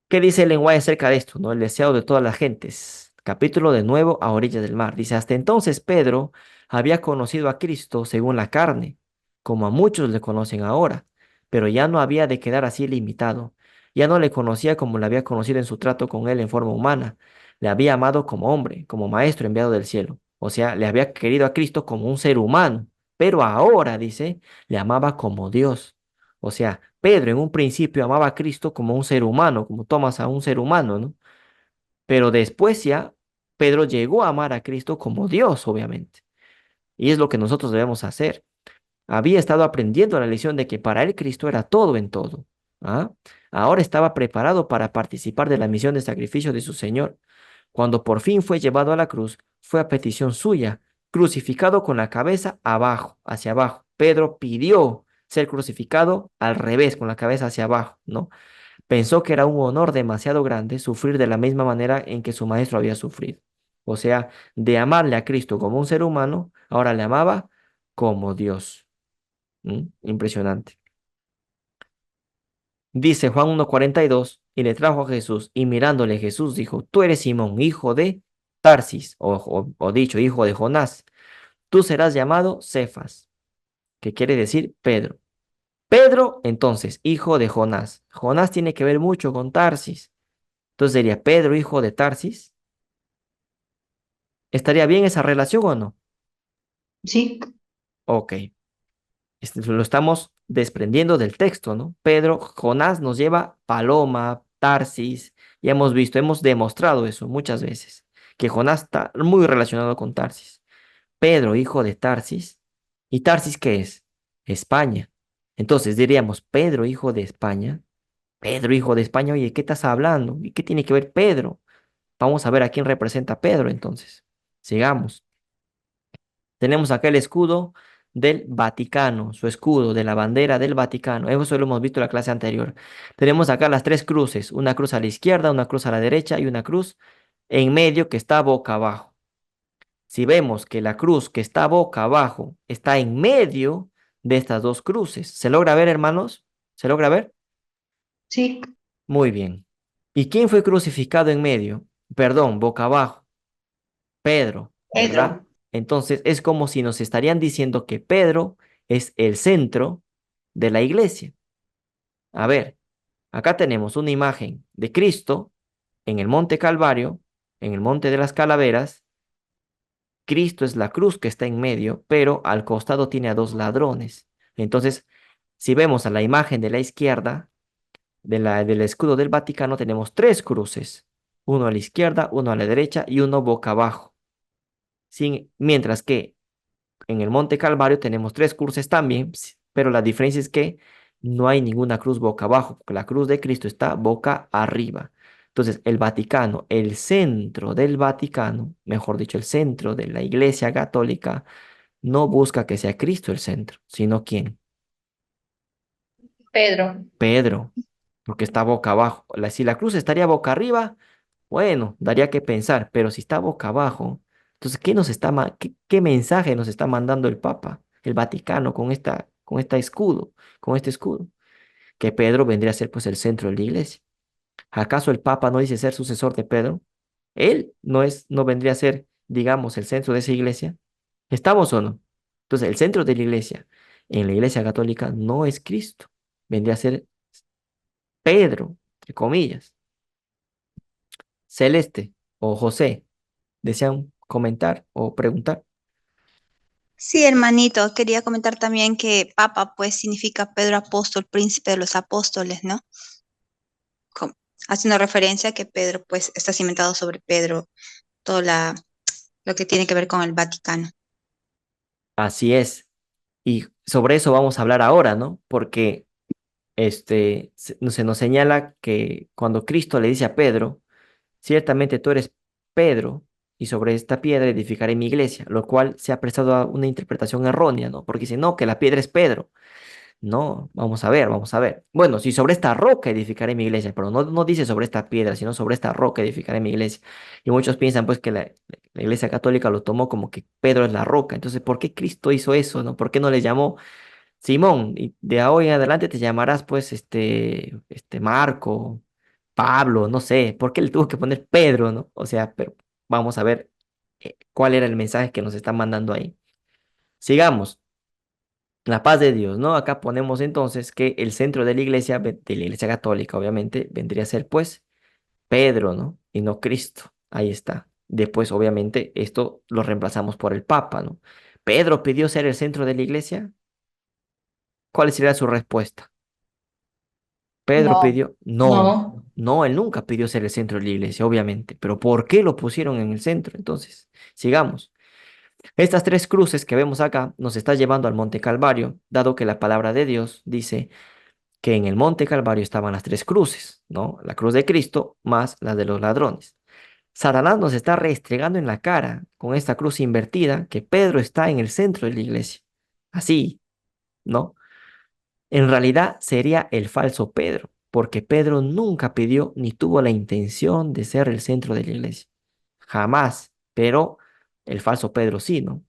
¿Qué dice el lenguaje acerca de esto? ¿No? El deseo de todas las gentes. Capítulo de nuevo a orillas del mar. Dice, hasta entonces Pedro había conocido a Cristo según la carne, como a muchos le conocen ahora, pero ya no había de quedar así limitado. Ya no le conocía como le había conocido en su trato con él en forma humana. Le había amado como hombre, como maestro enviado del cielo. O sea, le había querido a Cristo como un ser humano, pero ahora, dice, le amaba como Dios. O sea, Pedro en un principio amaba a Cristo como un ser humano, como tomas a un ser humano, ¿no? Pero después ya Pedro llegó a amar a Cristo como Dios, obviamente. Y es lo que nosotros debemos hacer. Había estado aprendiendo la lección de que para él Cristo era todo en todo. ¿Ah? Ahora estaba preparado para participar de la misión de sacrificio de su Señor. Cuando por fin fue llevado a la cruz, fue a petición suya, crucificado con la cabeza abajo, hacia abajo. Pedro pidió ser crucificado al revés, con la cabeza hacia abajo, ¿no? Pensó que era un honor demasiado grande sufrir de la misma manera en que su maestro había sufrido. O sea, de amarle a Cristo como un ser humano, ahora le amaba como Dios. Impresionante. Dice Juan 1:42, y le trajo a Jesús, y mirándole Jesús dijo, tú eres Simón, hijo de Tarsis, o dicho, hijo de Jonás, tú serás llamado Cefas, que quiere decir Pedro. Pedro, entonces, hijo de Jonás. Jonás tiene que ver mucho con Tarsis. Entonces sería Pedro, hijo de Tarsis. ¿Estaría bien esa relación o no? Sí, Ok. Lo estamos desprendiendo del texto, ¿no? Pedro, Jonás nos lleva Paloma, Tarsis, y hemos visto, hemos demostrado eso muchas veces, que Jonás está muy relacionado con Tarsis. Pedro, hijo de Tarsis, ¿y Tarsis qué es? España. Entonces diríamos, Pedro, hijo de España, Pedro, hijo de España, oye, ¿qué estás hablando? ¿Y qué tiene que ver Pedro? Vamos a ver a quién representa Pedro entonces. Sigamos. Tenemos acá el escudo del Vaticano, su escudo de la bandera del Vaticano. Eso lo hemos visto en la clase anterior. Tenemos acá las tres cruces, una cruz a la izquierda, una cruz a la derecha y una cruz en medio que está boca abajo. Si vemos que la cruz que está boca abajo está en medio de estas dos cruces, ¿se logra ver, hermanos? ¿Se logra ver? sí, Muy bien. ¿Y quién fue crucificado en medio? Perdón, boca abajo. Pedro, ¿verdad? Pedro. Entonces es como si nos estarían diciendo que Pedro es el centro de la iglesia. A ver, acá tenemos una imagen de Cristo en el monte Calvario, en el monte de las calaveras. Cristo es la cruz que está en medio, pero al costado tiene a dos ladrones. Entonces, si vemos a la imagen de la izquierda del escudo del Vaticano, tenemos tres cruces, uno a la izquierda, uno a la derecha y uno boca abajo. Mientras que en el Monte Calvario tenemos tres cruces también, pero la diferencia es que no hay ninguna cruz boca abajo, porque la cruz de Cristo está boca arriba. Entonces, el Vaticano, el centro del Vaticano, mejor dicho, el centro de la Iglesia Católica, no busca que sea Cristo el centro, sino ¿quién? Pedro. Pedro, porque está boca abajo. Si la cruz estaría boca arriba, bueno, daría que pensar, pero si está boca abajo, entonces, ¿qué mensaje nos está mandando el Papa, el Vaticano, con esta escudo, con este escudo? Que Pedro vendría a ser pues el centro de la iglesia. ¿Acaso el Papa no dice ser sucesor de Pedro? Él no vendría a ser, digamos, el centro de esa iglesia. ¿Estamos o no? Entonces, el centro de la iglesia en la iglesia católica no es Cristo, vendría a ser Pedro, entre comillas. Celeste o José, ¿desean comentar o preguntar? Sí, hermanito, quería comentar también que Papa pues significa Pedro Apóstol, príncipe de los apóstoles, ¿no? Com- Haciendo referencia a que Pedro pues está cimentado sobre Pedro, todo lo que tiene que ver con el Vaticano. Así es. Y sobre eso vamos a hablar ahora, ¿no? Porque se nos señala que cuando Cristo le dice a Pedro, ciertamente tú eres Pedro, y sobre esta piedra edificaré mi iglesia, lo cual se ha prestado a una interpretación errónea, ¿no? Porque dice, no, que la piedra es Pedro. No, vamos a ver, vamos a ver. Bueno, si sobre esta roca edificaré mi iglesia, pero no dice sobre esta piedra, sino sobre esta roca edificaré mi iglesia. Y muchos piensan pues que la iglesia católica lo tomó como que Pedro es la roca. Entonces, ¿por qué Cristo hizo eso, no? ¿Por qué no le llamó Simón? Y de hoy en adelante te llamarás pues Marco, Pablo, no sé. ¿Por qué le tuvo que poner Pedro, no? O sea, pero vamos a ver cuál era el mensaje que nos están mandando ahí. Sigamos. La paz de Dios, ¿no? Acá ponemos entonces que el centro de la iglesia, de la iglesia católica, obviamente, vendría a ser pues Pedro, ¿no? Y no Cristo. Ahí está. Después, obviamente, esto lo reemplazamos por el Papa, ¿no? ¿Pedro pidió ser el centro de la iglesia? ¿Cuál sería su respuesta? Pedro No. pidió, no, No. no, él nunca pidió ser el centro de la iglesia, obviamente. Pero ¿por qué lo pusieron en el centro? Entonces, sigamos. Estas tres cruces que vemos acá nos está llevando al Monte Calvario, dado que la palabra de Dios dice que en el Monte Calvario estaban las tres cruces, ¿no? La cruz de Cristo más la de los ladrones. Satanás nos está restregando en la cara con esta cruz invertida que Pedro está en el centro de la iglesia. Así, ¿no? En realidad sería el falso Pedro, porque Pedro nunca pidió ni tuvo la intención de ser el centro de la iglesia. Jamás, pero el falso Pedro sí, ¿no?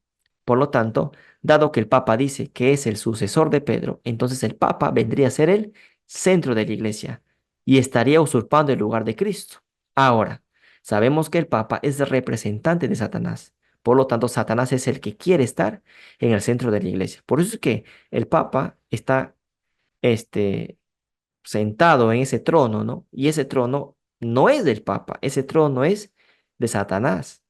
Por lo tanto, dado que el Papa dice que es el sucesor de Pedro, entonces el Papa vendría a ser el centro de la iglesia y estaría usurpando el lugar de Cristo. Ahora, sabemos que el Papa es el representante de Satanás. Por lo tanto, Satanás es el que quiere estar en el centro de la iglesia. Por eso es que el Papa está este, sentado en ese trono, ¿no? Y ese trono no es del Papa, ese trono es de Satanás.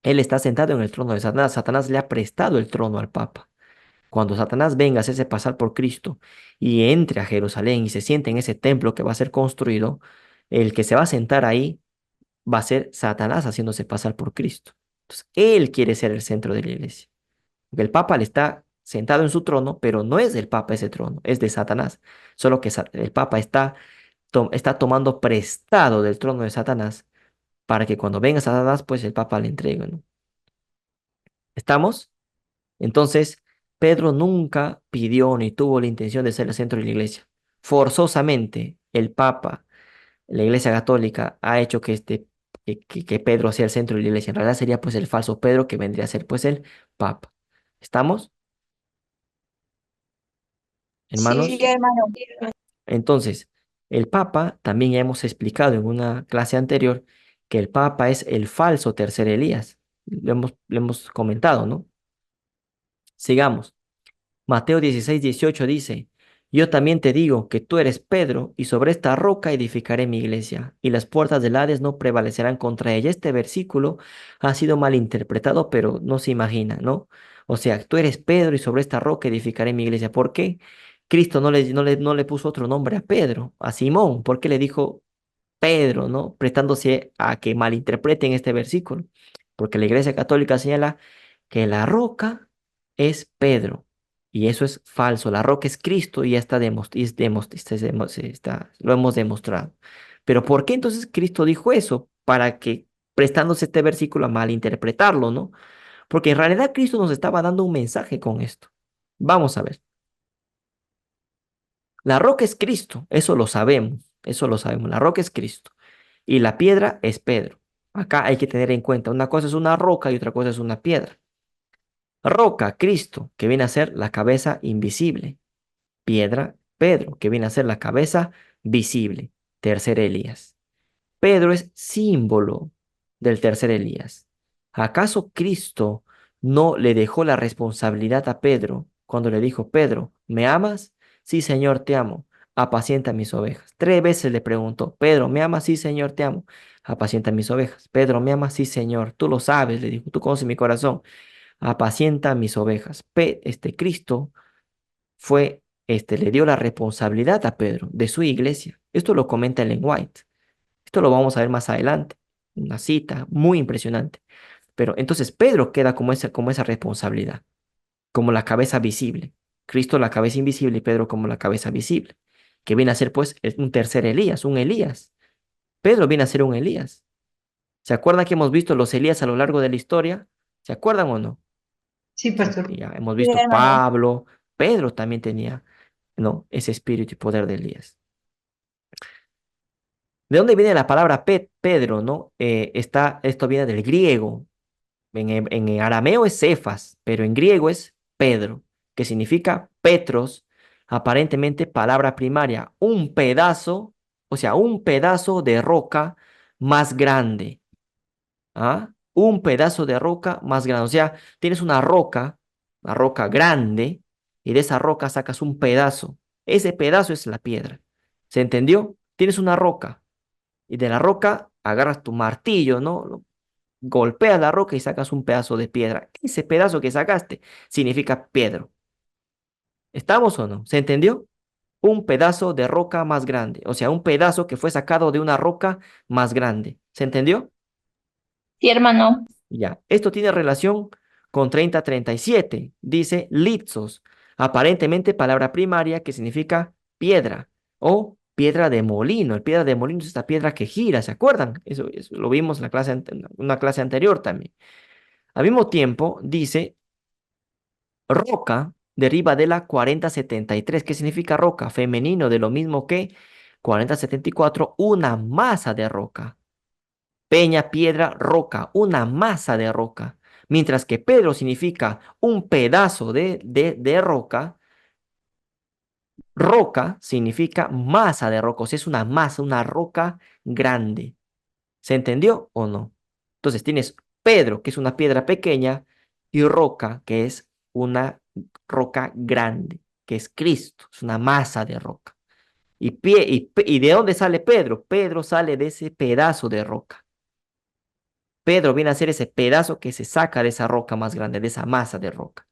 Él está sentado en el trono de Satanás. Satanás le ha prestado el trono al Papa. Cuando Satanás venga a hacerse pasar por Cristo y entre a Jerusalén y se siente en ese templo que va a ser construido, el que se va a sentar ahí va a ser Satanás haciéndose pasar por Cristo. Entonces, él quiere ser el centro de la iglesia. Porque el Papa le está sentado en su trono, pero no es del Papa ese trono, es de Satanás. Solo que el Papa está tomando prestado del trono de Satanás para que cuando venga Satanás, pues el Papa le entregue, ¿no? ¿Estamos? Entonces, Pedro nunca pidió ni tuvo la intención de ser el centro de la iglesia. Forzosamente, el Papa, la Iglesia Católica, ha hecho que Pedro sea el centro de la iglesia. En realidad sería pues el falso Pedro que vendría a ser pues el Papa. ¿Estamos, Sí, hermanos? hermano. Entonces, el Papa, también ya hemos explicado en una clase anterior que el Papa es el falso tercer Elías. Lo hemos comentado, ¿no? Sigamos. Mateo 16:18 dice, yo también te digo que tú eres Pedro, y sobre esta roca edificaré mi iglesia, y las puertas del Hades no prevalecerán contra ella. Este versículo ha sido mal interpretado, pero no se imagina, ¿no? O sea, tú eres Pedro, y sobre esta roca edificaré mi iglesia. ¿Por qué Cristo no le puso otro nombre a Pedro, a Simón? ¿Por qué le dijo Pedro, ¿no? Prestándose a que malinterpreten este versículo? Porque la Iglesia Católica señala que la roca es Pedro. Y eso es falso. La roca es Cristo y ya lo hemos demostrado. Pero ¿por qué entonces Cristo dijo eso? Para que, prestándose este versículo a malinterpretarlo, ¿no? Porque en realidad Cristo nos estaba dando un mensaje con esto. Vamos a ver. La roca es Cristo, eso lo sabemos, eso lo sabemos. La roca es Cristo y la piedra es Pedro. Acá hay que tener en cuenta, una cosa es una roca y otra cosa es una piedra. Roca, Cristo, que viene a ser la cabeza invisible. Piedra, Pedro, que viene a ser la cabeza visible. Tercer Elías. Pedro es símbolo. del tercer Elías. ¿Acaso Cristo no le dejó la responsabilidad a Pedro cuando le dijo, Pedro, ¿me amas? Sí, Señor, te amo. Apacienta mis ovejas. 3 veces le preguntó, Pedro, ¿me amas? Sí, Señor, te amo. Apacienta mis ovejas. Pedro, ¿me amas? Sí, Señor. Tú lo sabes, le dijo, tú conoces mi corazón. Apacienta mis ovejas. Cristo le dio la responsabilidad a Pedro de su iglesia. Esto lo comenta Ellen White. Esto lo vamos a ver más adelante. Una cita muy impresionante. Pero entonces Pedro queda como esa responsabilidad, como la cabeza visible. Cristo la cabeza invisible y Pedro como la cabeza visible, que viene a ser pues un tercer Elías, un Elías. Pedro viene a ser un Elías. ¿Se acuerdan que hemos visto los Elías a lo largo de la historia? ¿Se acuerdan o no? Sí, pastor. Ya hemos Sí, visto hermano. Pablo, Pedro también tenía, ¿no? Ese espíritu y poder de Elías. ¿De dónde viene la palabra Pedro, no? Esto viene del griego. En arameo es Cefas, pero en griego es Pedro, que significa Petros, aparentemente palabra primaria, un pedazo, o sea, un pedazo de roca más grande. ¿Ah? Un pedazo de roca más grande. O sea, tienes una roca grande, y de esa roca sacas un pedazo. Ese pedazo es la piedra. ¿Se entendió? Tienes una roca y de la roca agarras tu martillo, ¿no? Golpeas la roca y sacas un pedazo de piedra. Ese pedazo que sacaste significa Pedro. ¿Estamos o no? ¿Se entendió? Un pedazo de roca más grande. O sea, un pedazo que fue sacado de una roca más grande. ¿Se entendió? Sí, hermano. Ya, esto tiene relación con 30:37. Dice litzos, aparentemente palabra primaria que significa piedra o piedra de molino. El piedra de molino es esta piedra que gira, ¿se acuerdan? Eso lo vimos en una clase anterior también. Al mismo tiempo, dice roca, deriva de la 4073. ¿Qué significa roca? Femenino de lo mismo que 4074, una masa de roca. Peña, piedra, roca, una masa de roca. Mientras que Pedro significa un pedazo de roca, roca significa masa de roca, o sea, es una masa, una roca grande. ¿Se entendió o no? Entonces tienes Pedro, que es una piedra pequeña, y roca, que es una roca grande, que es Cristo, es una masa de roca. ¿Y de dónde sale Pedro? Pedro sale de ese pedazo de roca. Pedro viene a ser ese pedazo que se saca de esa roca más grande, de esa masa de roca.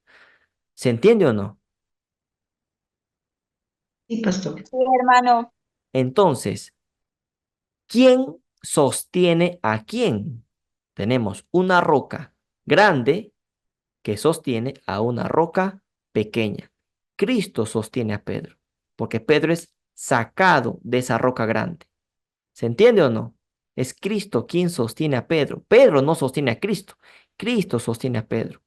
¿Se entiende o no? Sí, pastor. Sí, hermano. Entonces, ¿quién sostiene a quién? Tenemos una roca grande que sostiene a una roca pequeña. Cristo sostiene a Pedro, porque Pedro es sacado de esa roca grande. ¿Se entiende o no? Es Cristo quien sostiene a Pedro. Pedro no sostiene a Cristo. Cristo sostiene a Pedro.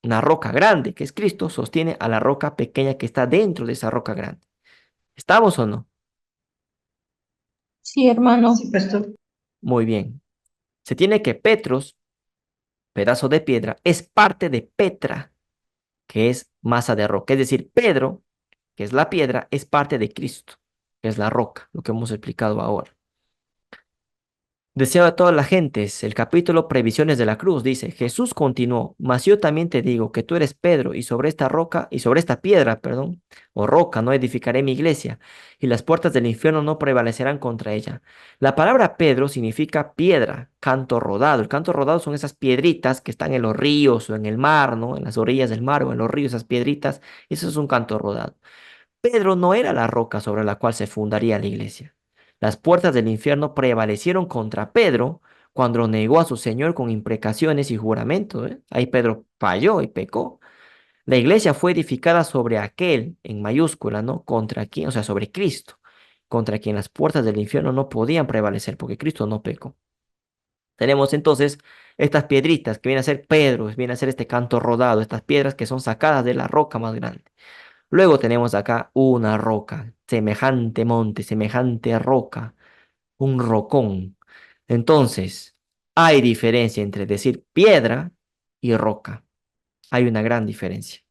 Una roca grande, que es Cristo, sostiene a la roca pequeña que está dentro de esa roca grande. ¿Estamos o no? Sí, hermano. Sí, pastor. Muy bien. Se tiene que Petros, pedazo de piedra, es parte de Petra, que es masa de roca. Es decir, Pedro, que es la piedra, es parte de Cristo, que es la roca, lo que hemos explicado ahora. Deseo a todas las gentes, el capítulo Previsiones de la Cruz dice, Jesús continuó, mas yo también te digo que tú eres Pedro y sobre esta roca, y sobre esta piedra, perdón, o roca, no edificaré mi iglesia, y las puertas del infierno no prevalecerán contra ella. La palabra Pedro significa piedra, canto rodado. El canto rodado son esas piedritas que están en los ríos o en el mar, ¿no? En las orillas del mar o en los ríos, esas piedritas, eso es un canto rodado. Pedro no era la roca sobre la cual se fundaría la iglesia. Las puertas del infierno prevalecieron contra Pedro cuando negó a su Señor con imprecaciones y juramentos. Ahí Pedro falló y pecó. La iglesia fue edificada sobre aquel, en mayúscula, ¿no? Contra quien, o sea, sobre Cristo, contra quien las puertas del infierno no podían prevalecer, porque Cristo no pecó. Tenemos entonces estas piedritas que vienen a ser Pedro, viene a ser este canto rodado, estas piedras que son sacadas de la roca más grande. Luego tenemos acá una roca, semejante monte, semejante roca, un rocón. Entonces, hay diferencia entre decir piedra y roca. Hay una gran diferencia.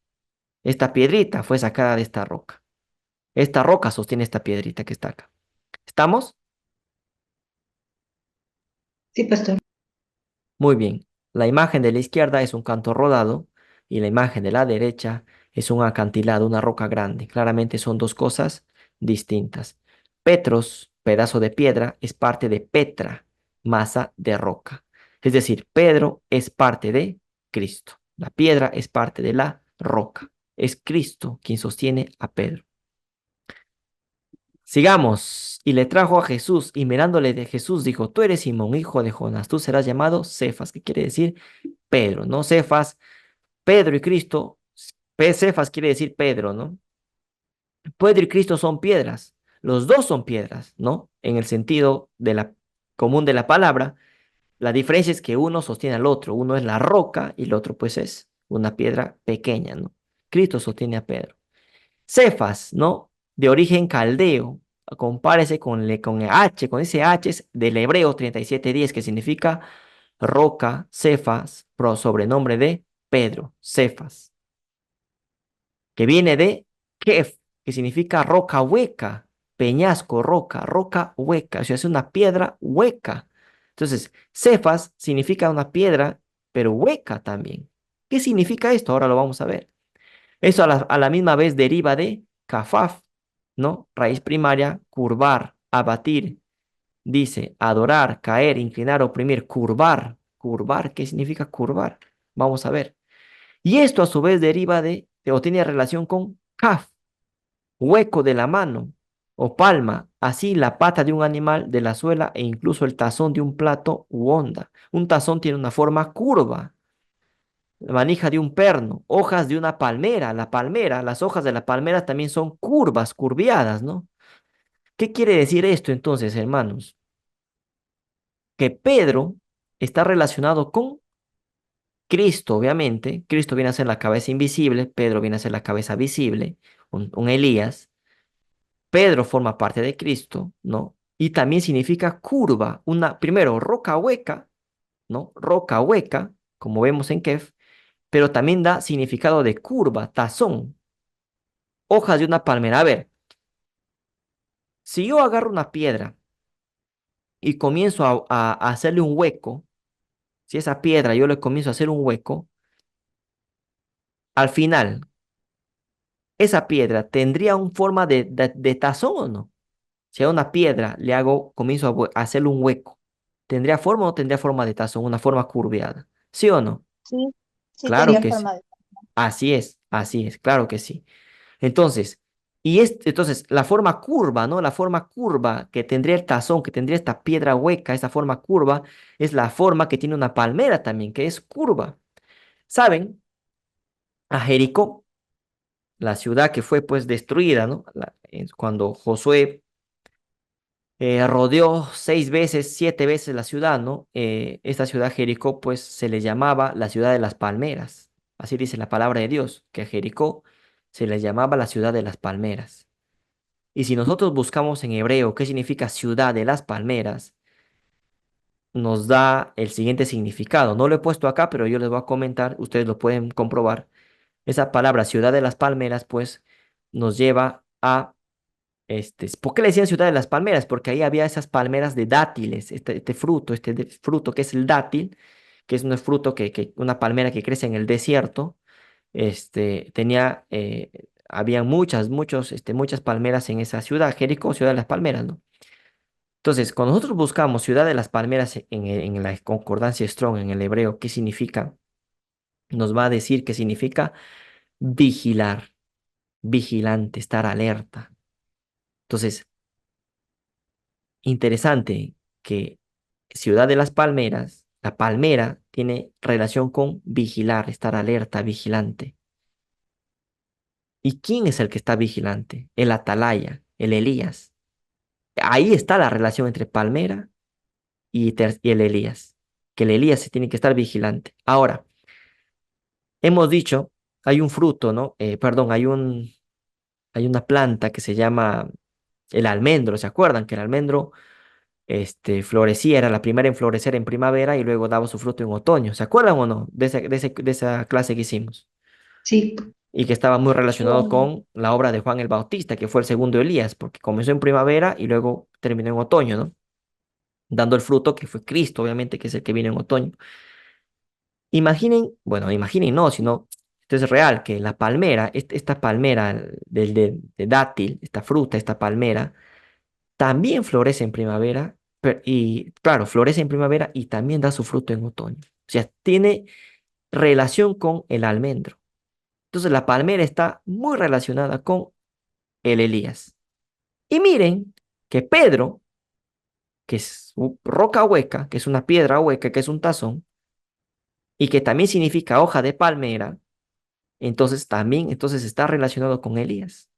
Esta piedrita fue sacada de esta roca. Esta roca sostiene esta piedrita que está acá. ¿Estamos? Sí, pastor. Muy bien. La imagen de la izquierda es un canto rodado y la imagen de la derecha es un acantilado, una roca grande. Claramente son dos cosas distintas. Petros, pedazo de piedra, es parte de Petra, masa de roca. Es decir, Pedro es parte de Cristo. La piedra es parte de la roca. Es Cristo quien sostiene a Pedro. Sigamos. Y le trajo a Jesús, y mirándole de Jesús dijo, tú eres Simón, hijo de Jonás, tú serás llamado Cefas, que quiere decir Pedro, ¿no? Cefas, Pedro y Cristo, Cefas quiere decir Pedro, ¿no? Pedro y Cristo son piedras, los dos son piedras, ¿no? En el sentido de la común de la palabra, la diferencia es que uno sostiene al otro, uno es la roca y el otro pues es una piedra pequeña, ¿no? Cristo sostiene a Pedro. Cefas, ¿no? De origen caldeo, compárese con el H, con ese H es del hebreo 37:10, que significa roca, Cefas, sobrenombre de Pedro, Cefas, que viene de Kef, que significa roca hueca, peñasco, roca, roca hueca, o sea, es una piedra hueca. Entonces, Cefas significa una piedra, pero hueca también. ¿Qué significa esto? Ahora lo vamos a ver. Eso a la misma vez deriva de kafaf, ¿no? Raíz primaria, curvar, abatir. Dice adorar, caer, inclinar, oprimir, curvar. Curvar, ¿qué significa curvar? Vamos a ver. Y esto a su vez deriva o tiene relación con kaf, hueco de la mano o palma, así la pata de un animal, de la suela e incluso el tazón de un plato u onda. Un tazón tiene una forma curva, la manija de un perno, hojas de una palmera. La palmera, las hojas de la palmera también son curvas, curviadas, ¿no? ¿Qué quiere decir esto entonces, hermanos? Que Pedro está relacionado con Cristo, obviamente. Cristo viene a ser la cabeza invisible, Pedro viene a ser la cabeza visible, un Elías. Pedro forma parte de Cristo, ¿no? Y también significa curva, primero, roca hueca, ¿no? Roca hueca, como vemos en Kef, pero también da significado de curva, tazón, hojas de una palmera. A ver, si yo agarro una piedra y comienzo a hacerle un hueco, si esa piedra yo le comienzo a hacer un hueco, al final, esa piedra tendría una forma de tazón o no. Si a una piedra le hago, comienzo a hacerle un hueco, ¿tendría forma o no tendría forma de tazón, una forma curveada? ¿Sí o no? Sí, sí Claro tenía que sí. forma de... Así es, claro que sí. Entonces, entonces, la forma curva, ¿no? La forma curva que tendría el tazón, que tendría esta piedra hueca, esa forma curva, es la forma que tiene una palmera también, que es curva. ¿Saben? A Jericó, la ciudad que fue pues destruida, ¿no? Cuando Josué rodeó 6 veces, 7 veces la ciudad, ¿no? Esta ciudad Jericó pues se le llamaba la ciudad de las palmeras. Así dice la palabra de Dios, que a Jericó se le llamaba la ciudad de las palmeras. Y si nosotros buscamos en hebreo qué significa ciudad de las palmeras, nos da el siguiente significado. No lo he puesto acá, pero yo les voy a comentar, ustedes lo pueden comprobar. Esa palabra ciudad de las palmeras, pues, nos lleva a, ¿por qué le decían ciudad de las palmeras? Porque ahí había esas palmeras de dátiles, este fruto, fruto que es el dátil, que es un fruto una palmera que crece en el desierto, había muchas palmeras en esa ciudad, Jericó, ciudad de las palmeras, ¿no? Entonces, cuando nosotros buscamos ciudad de las palmeras en la concordancia Strong, en el hebreo, ¿qué significa? Nos va a decir que significa vigilar, vigilante, estar alerta. Entonces, interesante que ciudad de las palmeras, la palmera tiene relación con vigilar, estar alerta, vigilante. ¿Y quién es el que está vigilante? El atalaya, el Elías. Ahí está la relación entre palmera y el Elías, que el Elías se tiene que estar vigilante. Ahora, hemos dicho, hay un fruto, ¿no? Perdón, hay una planta que se llama el almendro. ¿Se acuerdan que el almendro florecía, era la primera en florecer en primavera y luego daba su fruto en otoño? ¿Se acuerdan o no de esa clase que hicimos? Sí, Y que estaba muy Sí, relacionado con la obra de Juan el Bautista, que fue el segundo Elías, porque comenzó en primavera y luego terminó en otoño, ¿no? dando el fruto que fue Cristo, obviamente, que es el que viene en otoño. Imaginen, bueno, imaginen no, sino esto es real, que la palmera, esta palmera de dátil, esta fruta, esta palmera, también florece en primavera, y claro, florece en primavera y también da su fruto en otoño. O sea, tiene relación con el almendro. Entonces la palmera está muy relacionada con el Elías. Y miren que Pedro, que es roca hueca, que es una piedra hueca, que es un tazón, y que también significa hoja de palmera, entonces también entonces está relacionado con Elías.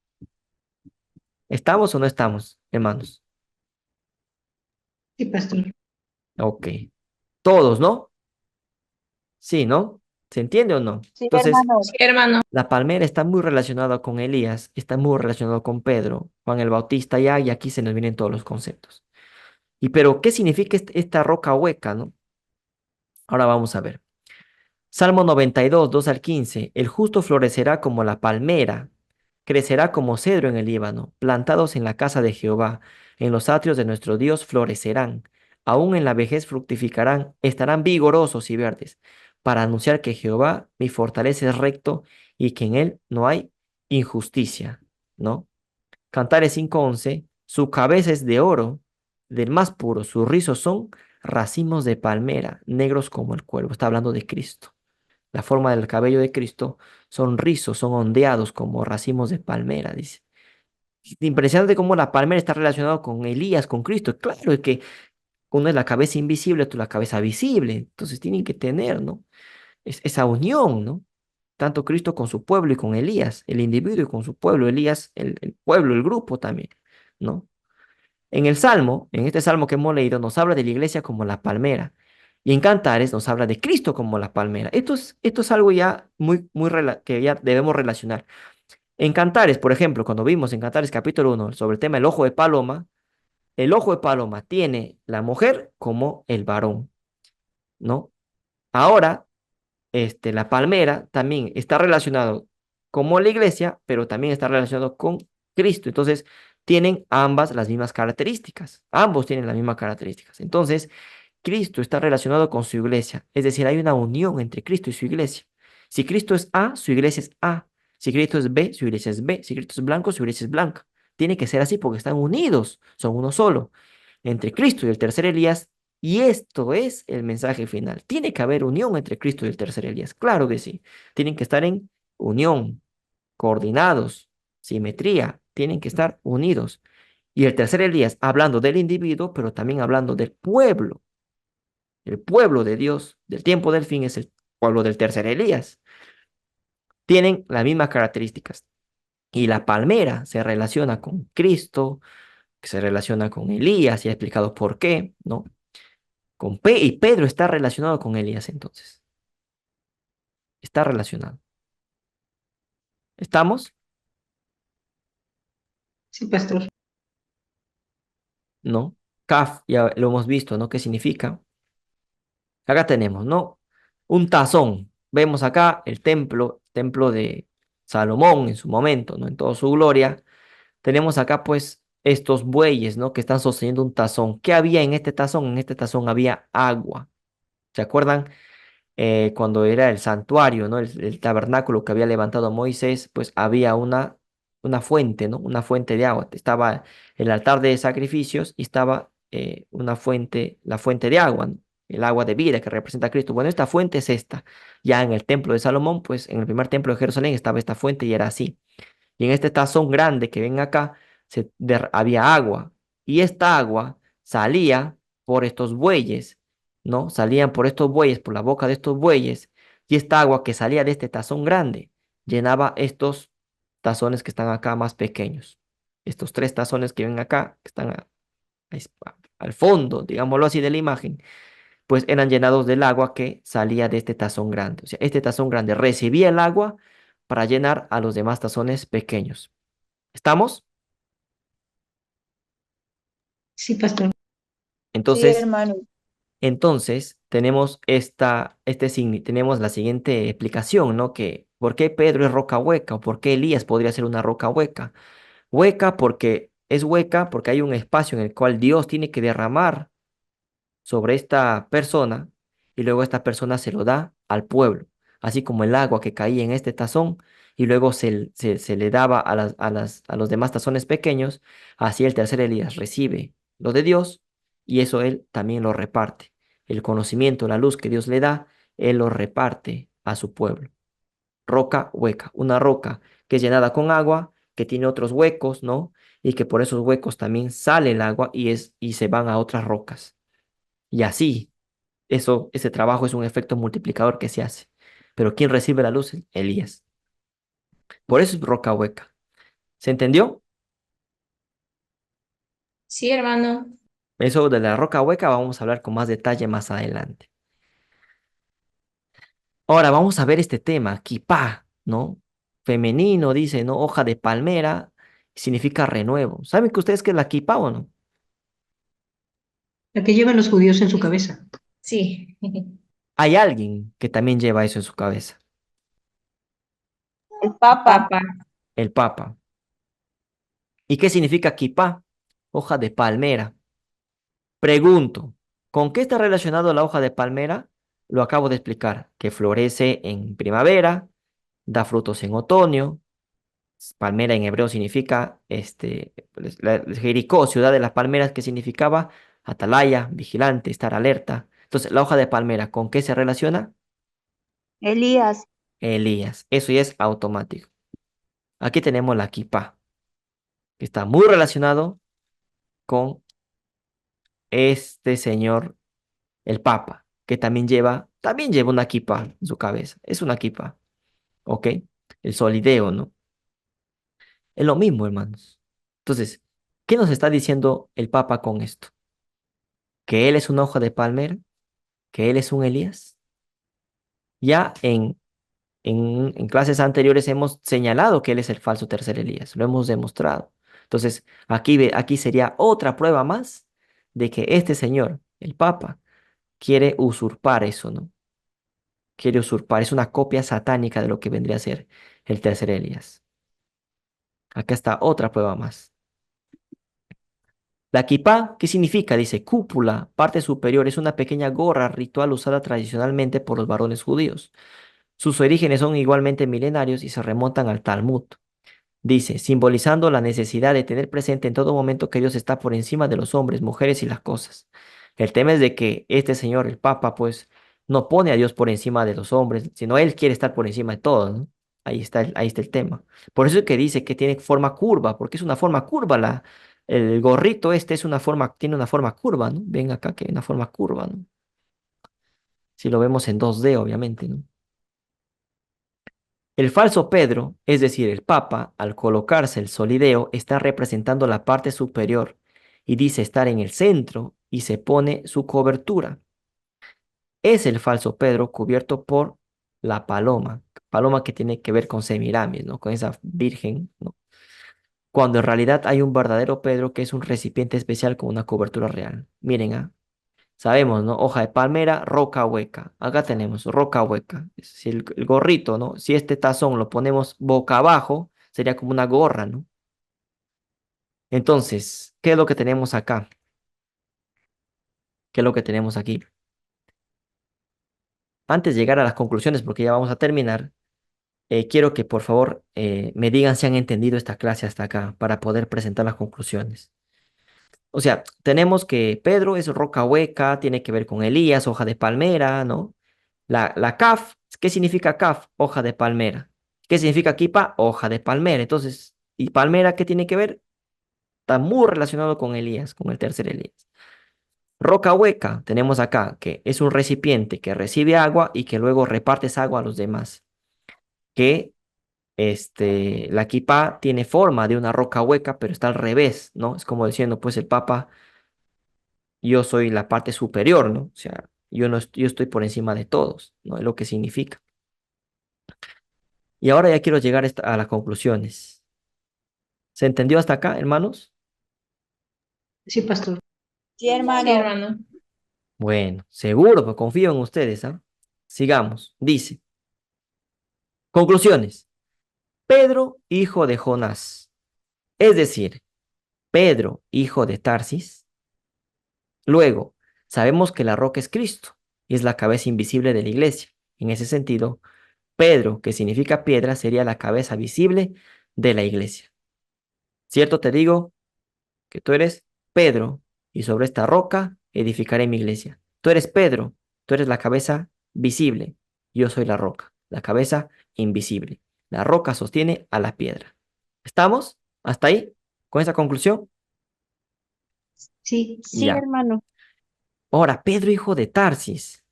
¿Estamos o no estamos, hermanos? Sí, pastor. Ok. Todos, ¿no? Sí, ¿no? ¿Se entiende o no? Sí, Entonces, Sí, hermano. la palmera está muy relacionada con Elías, está muy relacionado con Pedro, Juan el Bautista ya, y aquí se nos vienen todos los conceptos. Y pero, ¿qué significa esta roca hueca, no? Ahora vamos a ver. Salmo 92, 2 al 15. El justo florecerá como la palmera, crecerá como cedro en el Líbano, plantados en la casa de Jehová, en los atrios de nuestro Dios florecerán, aún en la vejez fructificarán, estarán vigorosos y verdes, para anunciar que Jehová, mi fortaleza, es recto y que en él no hay injusticia, ¿no? Cantares 5:11, su cabeza es de oro, del más puro, sus rizos son racimos de palmera, negros como el cuervo. Está hablando de Cristo. La forma del cabello de Cristo son rizos, son ondeados como racimos de palmera, dice. Impresionante cómo la palmera está relacionada con Elías, con Cristo. Claro, es que uno es la cabeza invisible, otro la cabeza visible. Entonces tienen que tener, ¿no? Esa unión, ¿no? Tanto Cristo con su pueblo y con Elías, el individuo y con su pueblo, Elías, el pueblo, el grupo también, ¿no? En el Salmo, en este Salmo que hemos leído, nos habla de la iglesia como la palmera. Y en Cantares nos habla de Cristo como la palmera. Esto es algo ya que ya debemos relacionar. En Cantares, por ejemplo, cuando vimos en Cantares capítulo 1 sobre el tema del ojo de paloma, el ojo de paloma tiene la mujer como el varón, ¿no? Ahora, la palmera también está relacionado como la iglesia, pero también está relacionado con Cristo. Entonces, tienen ambas las mismas características. Ambos tienen las mismas características. Entonces, Cristo está relacionado con su iglesia. Es decir, hay una unión entre Cristo y su iglesia. Si Cristo es A, su iglesia es A. Si Cristo es B, su iglesia es B. Si Cristo es blanco, su iglesia es blanca. Tiene que ser así porque están unidos, son uno solo. Entre Cristo y el tercer Elías, y esto es el mensaje final. Tiene que haber unión entre Cristo y el tercer Elías. Claro que sí. Tienen que estar en unión, coordinados, simetría. Tienen que estar unidos. Y el tercer Elías hablando del individuo, pero también hablando del pueblo. El pueblo de Dios del tiempo del fin es el pueblo del tercer Elías. Tienen las mismas características. Y la palmera se relaciona con Cristo, se relaciona con Elías, y ha explicado por qué, ¿no? Y Pedro está relacionado con Elías entonces. Está relacionado. ¿Estamos? Sí, pastor. ¿No? Kaf, ya lo hemos visto, ¿no? ¿Qué significa? Acá tenemos, ¿no? Un tazón. Vemos acá el templo de Salomón en su momento, ¿no? En toda su gloria. Tenemos acá, pues, estos bueyes, ¿no? Que están sosteniendo un tazón. ¿Qué había en este tazón? En este tazón había agua. ¿Se acuerdan? Cuando era el santuario, ¿no? El tabernáculo que había levantado Moisés, pues había una fuente, ¿no? Una fuente de agua. Estaba el altar de sacrificios y estaba una fuente, la fuente de agua, ¿no? El agua de vida que representa a Cristo. Bueno, esta fuente es esta. Ya en el templo de Salomón, pues en el primer templo de Jerusalén estaba esta fuente y era así. Y en este tazón grande que ven acá, había agua. Y esta agua salía por estos bueyes, ¿no? Salían por estos bueyes, por la boca de estos bueyes. Y esta agua que salía de este tazón grande llenaba estos tazones que están acá más pequeños. Estos tres tazones que ven acá, que están al fondo, digámoslo así, de la imagen, pues eran llenados del agua que salía de este tazón grande. O sea, este tazón grande recibía el agua para llenar a los demás tazones pequeños. ¿Estamos? Sí, pastor. Sí, Entonces, hermano. entonces tenemos tenemos la siguiente explicación, ¿no? Que ¿por qué Pedro es roca hueca o por qué Elías podría ser una roca hueca? Hueca porque es hueca porque hay un espacio en el cual Dios tiene que derramar sobre esta persona y luego esta persona se lo da al pueblo, así como el agua que caía en este tazón y luego se le daba a los demás tazones pequeños, así el tercer Elías recibe lo de Dios y eso él también lo reparte. El conocimiento, la luz que Dios le da, él lo reparte a su pueblo. Roca hueca, una roca que es llenada con agua, que tiene otros huecos, ¿no? Y que por esos huecos también sale el agua y se van a otras rocas. Y así, ese trabajo es un efecto multiplicador que se hace. Pero ¿quién recibe la luz? Elías. Por eso es roca hueca. ¿Se entendió? Sí, hermano. Eso de la roca hueca vamos a hablar con más detalle más adelante. Ahora vamos a ver este tema, kipá, ¿no? Femenino, dice, ¿no? Hoja de palmera, significa renuevo. ¿Saben que ustedes qué es la kipá o no? La que llevan los judíos en su cabeza. Sí. Hay alguien que también lleva eso en su cabeza, El Papa. Papa. el Papa. ¿Y qué significa kipá? Hoja de palmera. Pregunto, ¿con qué está relacionado la hoja de palmera? Lo acabo de explicar, que florece en primavera, da frutos en otoño. Palmera en hebreo significa, Jericó, ciudad de las palmeras, que significaba atalaya, vigilante, estar alerta. Entonces, la hoja de palmera, ¿con qué se relaciona? Elías. Elías. Eso ya es automático. Aquí tenemos la kipá, que está muy relacionado con este señor, el Papa, que también lleva una kipá en su cabeza. Es una kipá, ¿ok? El solideo, ¿no? Es lo mismo, hermanos. Entonces, ¿qué nos está diciendo el Papa con esto? ¿Que él es una hoja de palmera? ¿Que él es un Elías? Ya en clases anteriores hemos señalado que él es el falso tercer Elías, lo hemos demostrado. Entonces, aquí sería otra prueba más de que este señor, el Papa, quiere usurpar eso, ¿no? Quiere usurpar, es una copia satánica de lo que vendría a ser el tercer Elías. Acá está otra prueba más. La kipá, ¿qué significa? Dice cúpula, parte superior, es una pequeña gorra ritual usada tradicionalmente por los varones judíos. Sus orígenes son igualmente milenarios y se remontan al Talmud. Dice, simbolizando la necesidad de tener presente en todo momento que Dios está por encima de los hombres, mujeres y las cosas. El tema es de que este señor, el Papa, pues no pone a Dios por encima de los hombres, sino él quiere estar por encima de todo, ¿no? Ahí está el tema. Por eso es que dice que tiene forma curva, porque es una forma curva. El gorrito este tiene una forma curva, ¿no? Ven acá que es una forma curva, ¿no? Si lo vemos en 2D, obviamente, ¿no? El falso Pedro, es decir, el Papa, al colocarse el solideo, está representando la parte superior y dice estar en el centro y se pone su cobertura. Es el falso Pedro cubierto por la paloma que tiene que ver con Semiramis, ¿no? Con esa virgen, ¿no? Cuando en realidad hay un verdadero Pedro que es un recipiente especial con una cobertura real. Miren, sabemos, ¿no? Hoja de palmera, roca hueca. Acá tenemos roca hueca. Si el gorrito, ¿no? Si este tazón lo ponemos boca abajo, sería como una gorra, ¿no? Entonces, ¿qué es lo que tenemos acá? ¿Qué es lo que tenemos aquí? Antes de llegar a las conclusiones, porque ya vamos a terminar, quiero que por favor me digan si han entendido esta clase hasta acá para poder presentar las conclusiones. O sea, tenemos que Pedro es roca hueca, tiene que ver con Elías, hoja de palmera, ¿no? La CAF, ¿qué significa CAF? Hoja de palmera. ¿Qué significa kipa? Hoja de palmera. Entonces, ¿y palmera qué tiene que ver? Está muy relacionado con Elías, con el tercer Elías. Roca hueca, tenemos acá que es un recipiente que recibe agua y que luego reparte esa agua a los demás. Que la kipa tiene forma de una roca hueca, pero está al revés, ¿no? Es como diciendo, pues el Papa, yo soy la parte superior, ¿no? O sea, yo no yo estoy por encima de todos, ¿no? Es lo que significa. Y ahora ya quiero llegar a las conclusiones. ¿Se entendió hasta acá, hermanos? Sí, pastor. Sí, Sí, hermano. hermano. Bueno, seguro, pues confío en ustedes, ¿ah? Sigamos. Dice, conclusiones. Pedro, hijo de Jonás, es decir, Pedro, hijo de Tarsis. Luego, Sabemos que la roca es Cristo y es la cabeza invisible de la iglesia. En ese sentido, Pedro, que significa piedra, sería la cabeza visible de la iglesia. Cierto te digo que tú eres Pedro y sobre esta roca edificaré mi iglesia. Tú eres Pedro, tú eres la cabeza visible. Yo soy la roca, la cabeza invisible. La roca sostiene a la piedra. ¿Estamos? ¿Hasta ahí? ¿Con esa conclusión? Sí, Sí, Ya. hermano. Ahora, Pedro, hijo de Tarsis.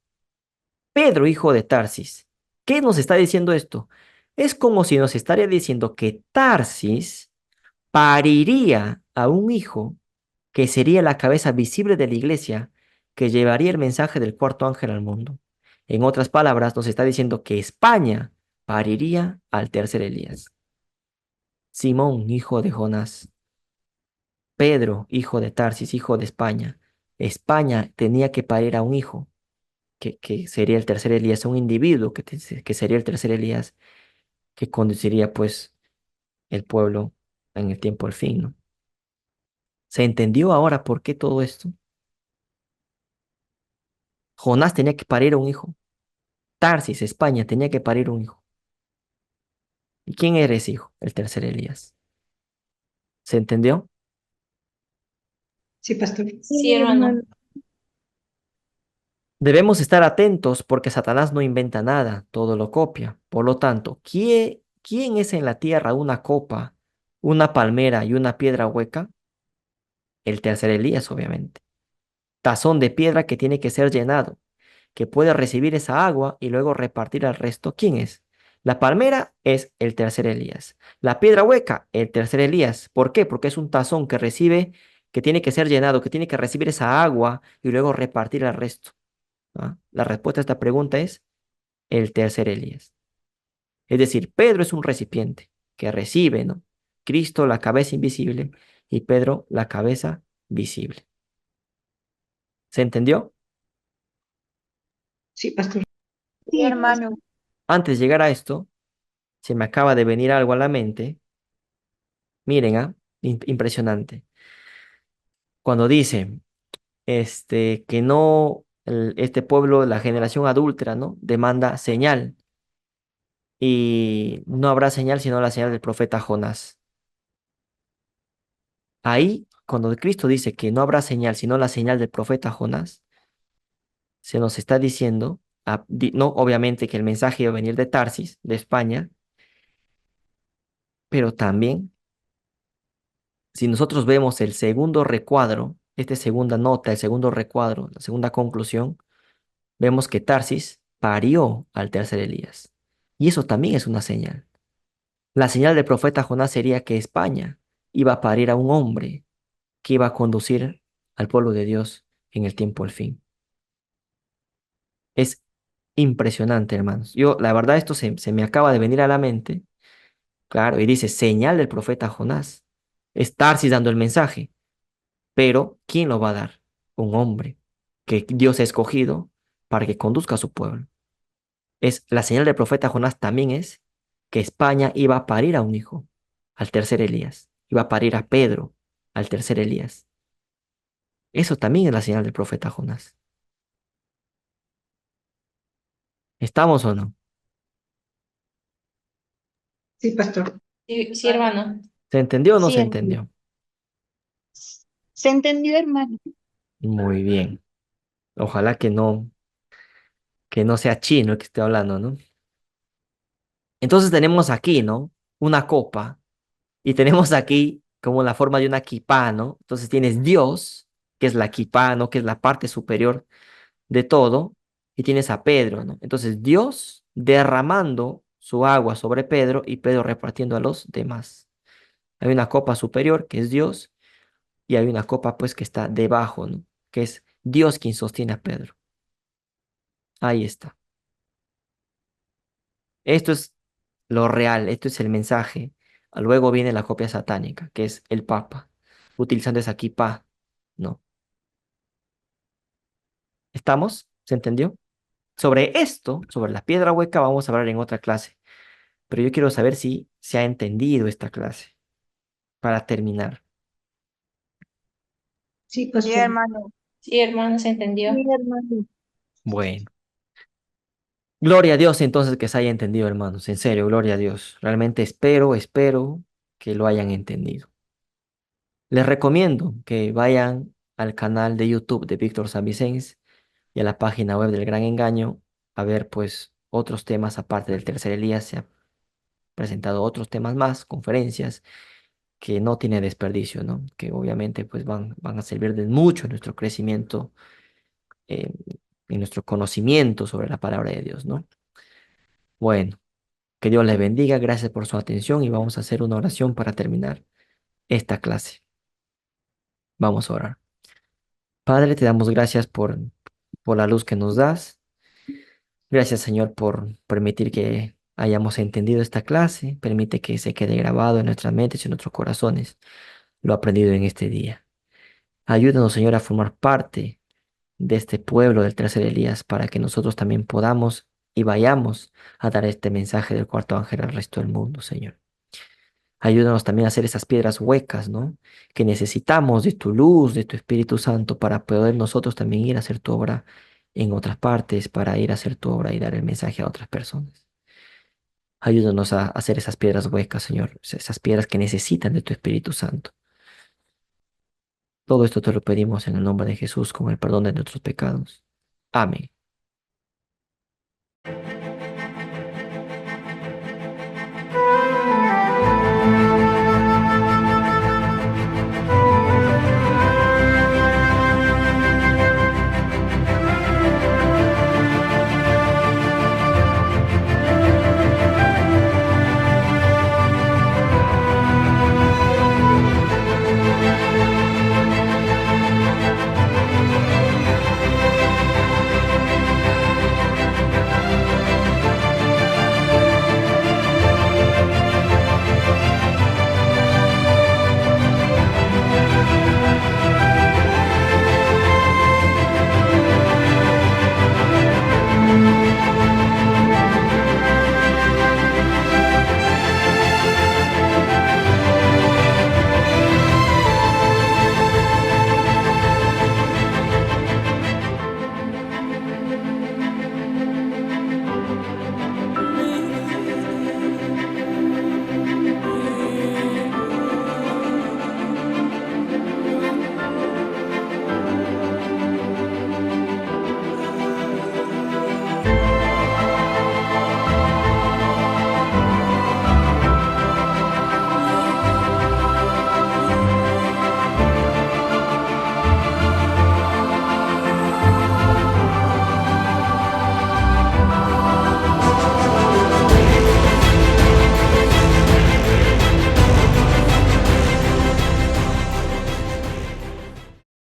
Pedro, hijo de Tarsis. ¿Qué nos está diciendo esto? Es como si nos estaría diciendo que Tarsis pariría a un hijo que sería la cabeza visible de la iglesia, que llevaría el mensaje del cuarto ángel al mundo. En otras palabras, nos está diciendo que España pariría al tercer Elías. Simón, hijo de Jonás. Pedro, hijo de Tarsis, hijo de España. España tenía que parir a un hijo, que sería el tercer Elías, un individuo que sería el tercer Elías, que conduciría pues el pueblo en el tiempo del fin, ¿no? ¿Se entendió ahora por qué todo esto? Jonás tenía que parir a un hijo. Tarsis, España, tenía que parir un hijo. ¿Y quién era ese hijo? El tercer Elías. ¿Se entendió? sí, pastor. Sí, Sí, hermano. hermano. Debemos estar atentos porque Satanás no inventa nada, todo lo copia. Por lo tanto, ¿quién es en la tierra una copa, una palmera y una piedra hueca? El tercer Elías, obviamente. Tazón de piedra que tiene que ser llenado, que puede recibir esa agua y luego repartir al resto. ¿Quién es? La palmera es el tercer Elías. La piedra hueca, el tercer Elías. ¿Por qué? Porque es un tazón que recibe, que tiene que ser llenado, que tiene que recibir esa agua y luego repartir al resto. ¿Ah? La respuesta a esta pregunta es el tercer Elías. Es decir, Pedro es un recipiente que recibe, ¿no? Cristo, la cabeza invisible, y Pedro, la cabeza visible. ¿Se entendió? Sí, pastor. Sí, Sí, hermano. Antes de llegar a esto, se me acaba de venir algo a la mente. Miren, impresionante. Cuando dice que no, este pueblo, la generación adúltera, ¿no? Demanda señal y no habrá señal sino la señal del profeta Jonás. Ahí, cuando Cristo dice que no habrá señal sino la señal del profeta Jonás, se nos está diciendo, no, obviamente que el mensaje iba a venir de Tarsis, de España, pero también, si nosotros vemos el segundo recuadro, esta segunda nota, el segundo recuadro, la segunda conclusión, vemos que Tarsis parió al tercer Elías. Y eso también es una señal. La señal del profeta Jonás sería que España iba a parir a un hombre que iba a conducir al pueblo de Dios en el tiempo del fin. Es impresionante, hermanos. Yo, la verdad, esto se me acaba de venir a la mente, claro, y dice, señal del profeta Jonás. Es Tarsis dando el mensaje, pero ¿quién lo va a dar? Un hombre que Dios ha escogido para que conduzca a su pueblo. Es la señal del profeta Jonás también es que España iba a parir a un hijo, al tercer Elías. Iba a parir a Pedro, al tercer Elías. Eso también es la señal del profeta Jonás. ¿Estamos o no? Sí, pastor. Sí, sí, hermano. ¿Se entendió o no Sí, se hermano. entendió? ¿Se entendió, hermano? Muy bien. Ojalá que no sea chino el que esté hablando, ¿no? Entonces tenemos aquí, ¿no? Una copa y tenemos aquí como la forma de una kipá, ¿no? Entonces tienes Dios, que es la kipá, ¿no? Que es la parte superior de todo, y tienes a Pedro, ¿no? Entonces Dios derramando su agua sobre Pedro y Pedro repartiendo a los demás. Hay una copa superior, que es Dios, y hay una copa, pues, que está debajo, ¿no? Que es Dios quien sostiene a Pedro. Ahí está. Esto es lo real, esto es el mensaje. Luego viene la copia satánica, que es el Papa, utilizando esa kippah, ¿no? ¿Estamos? ¿Se entendió? Sobre esto, sobre la piedra hueca, vamos a hablar en otra clase. Pero yo quiero saber si se ha entendido esta clase para terminar. Sí, Sí, pastor. hermano. Sí, hermano, se entendió. Sí, hermano. Bueno, gloria a Dios entonces que se haya entendido, hermanos. En serio, gloria a Dios. Realmente espero que lo hayan entendido. Les recomiendo que vayan al canal de YouTube de Víctor San Vicens y a la página web del Gran Engaño a ver pues otros temas aparte del tercer Elías. Se han presentado otros temas más, conferencias que no tiene desperdicio, ¿no? Que obviamente pues van a servir de mucho en nuestro crecimiento, eh, en nuestro conocimiento sobre la palabra de Dios, ¿no? Bueno, que Dios les bendiga, gracias por su atención y vamos a hacer una oración para terminar esta clase. Vamos a orar. Padre, te damos gracias por la luz que nos das. Gracias, Señor, por permitir que hayamos entendido esta clase. Permite que se quede grabado en nuestras mentes y en nuestros corazones lo aprendido en este día. Ayúdanos, Señor, a formar parte de este pueblo del tercer Elías para que nosotros también podamos y vayamos a dar este mensaje del cuarto ángel al resto del mundo, Señor. Ayúdanos también a hacer esas piedras huecas, ¿no? Que necesitamos de tu luz, de tu Espíritu Santo para poder nosotros también ir a hacer tu obra en otras partes, para ir a hacer tu obra y dar el mensaje a otras personas. Ayúdanos a hacer esas piedras huecas, Señor, esas piedras que necesitan de tu Espíritu Santo. Todo esto te lo pedimos en el nombre de Jesús con el perdón de nuestros pecados. Amén.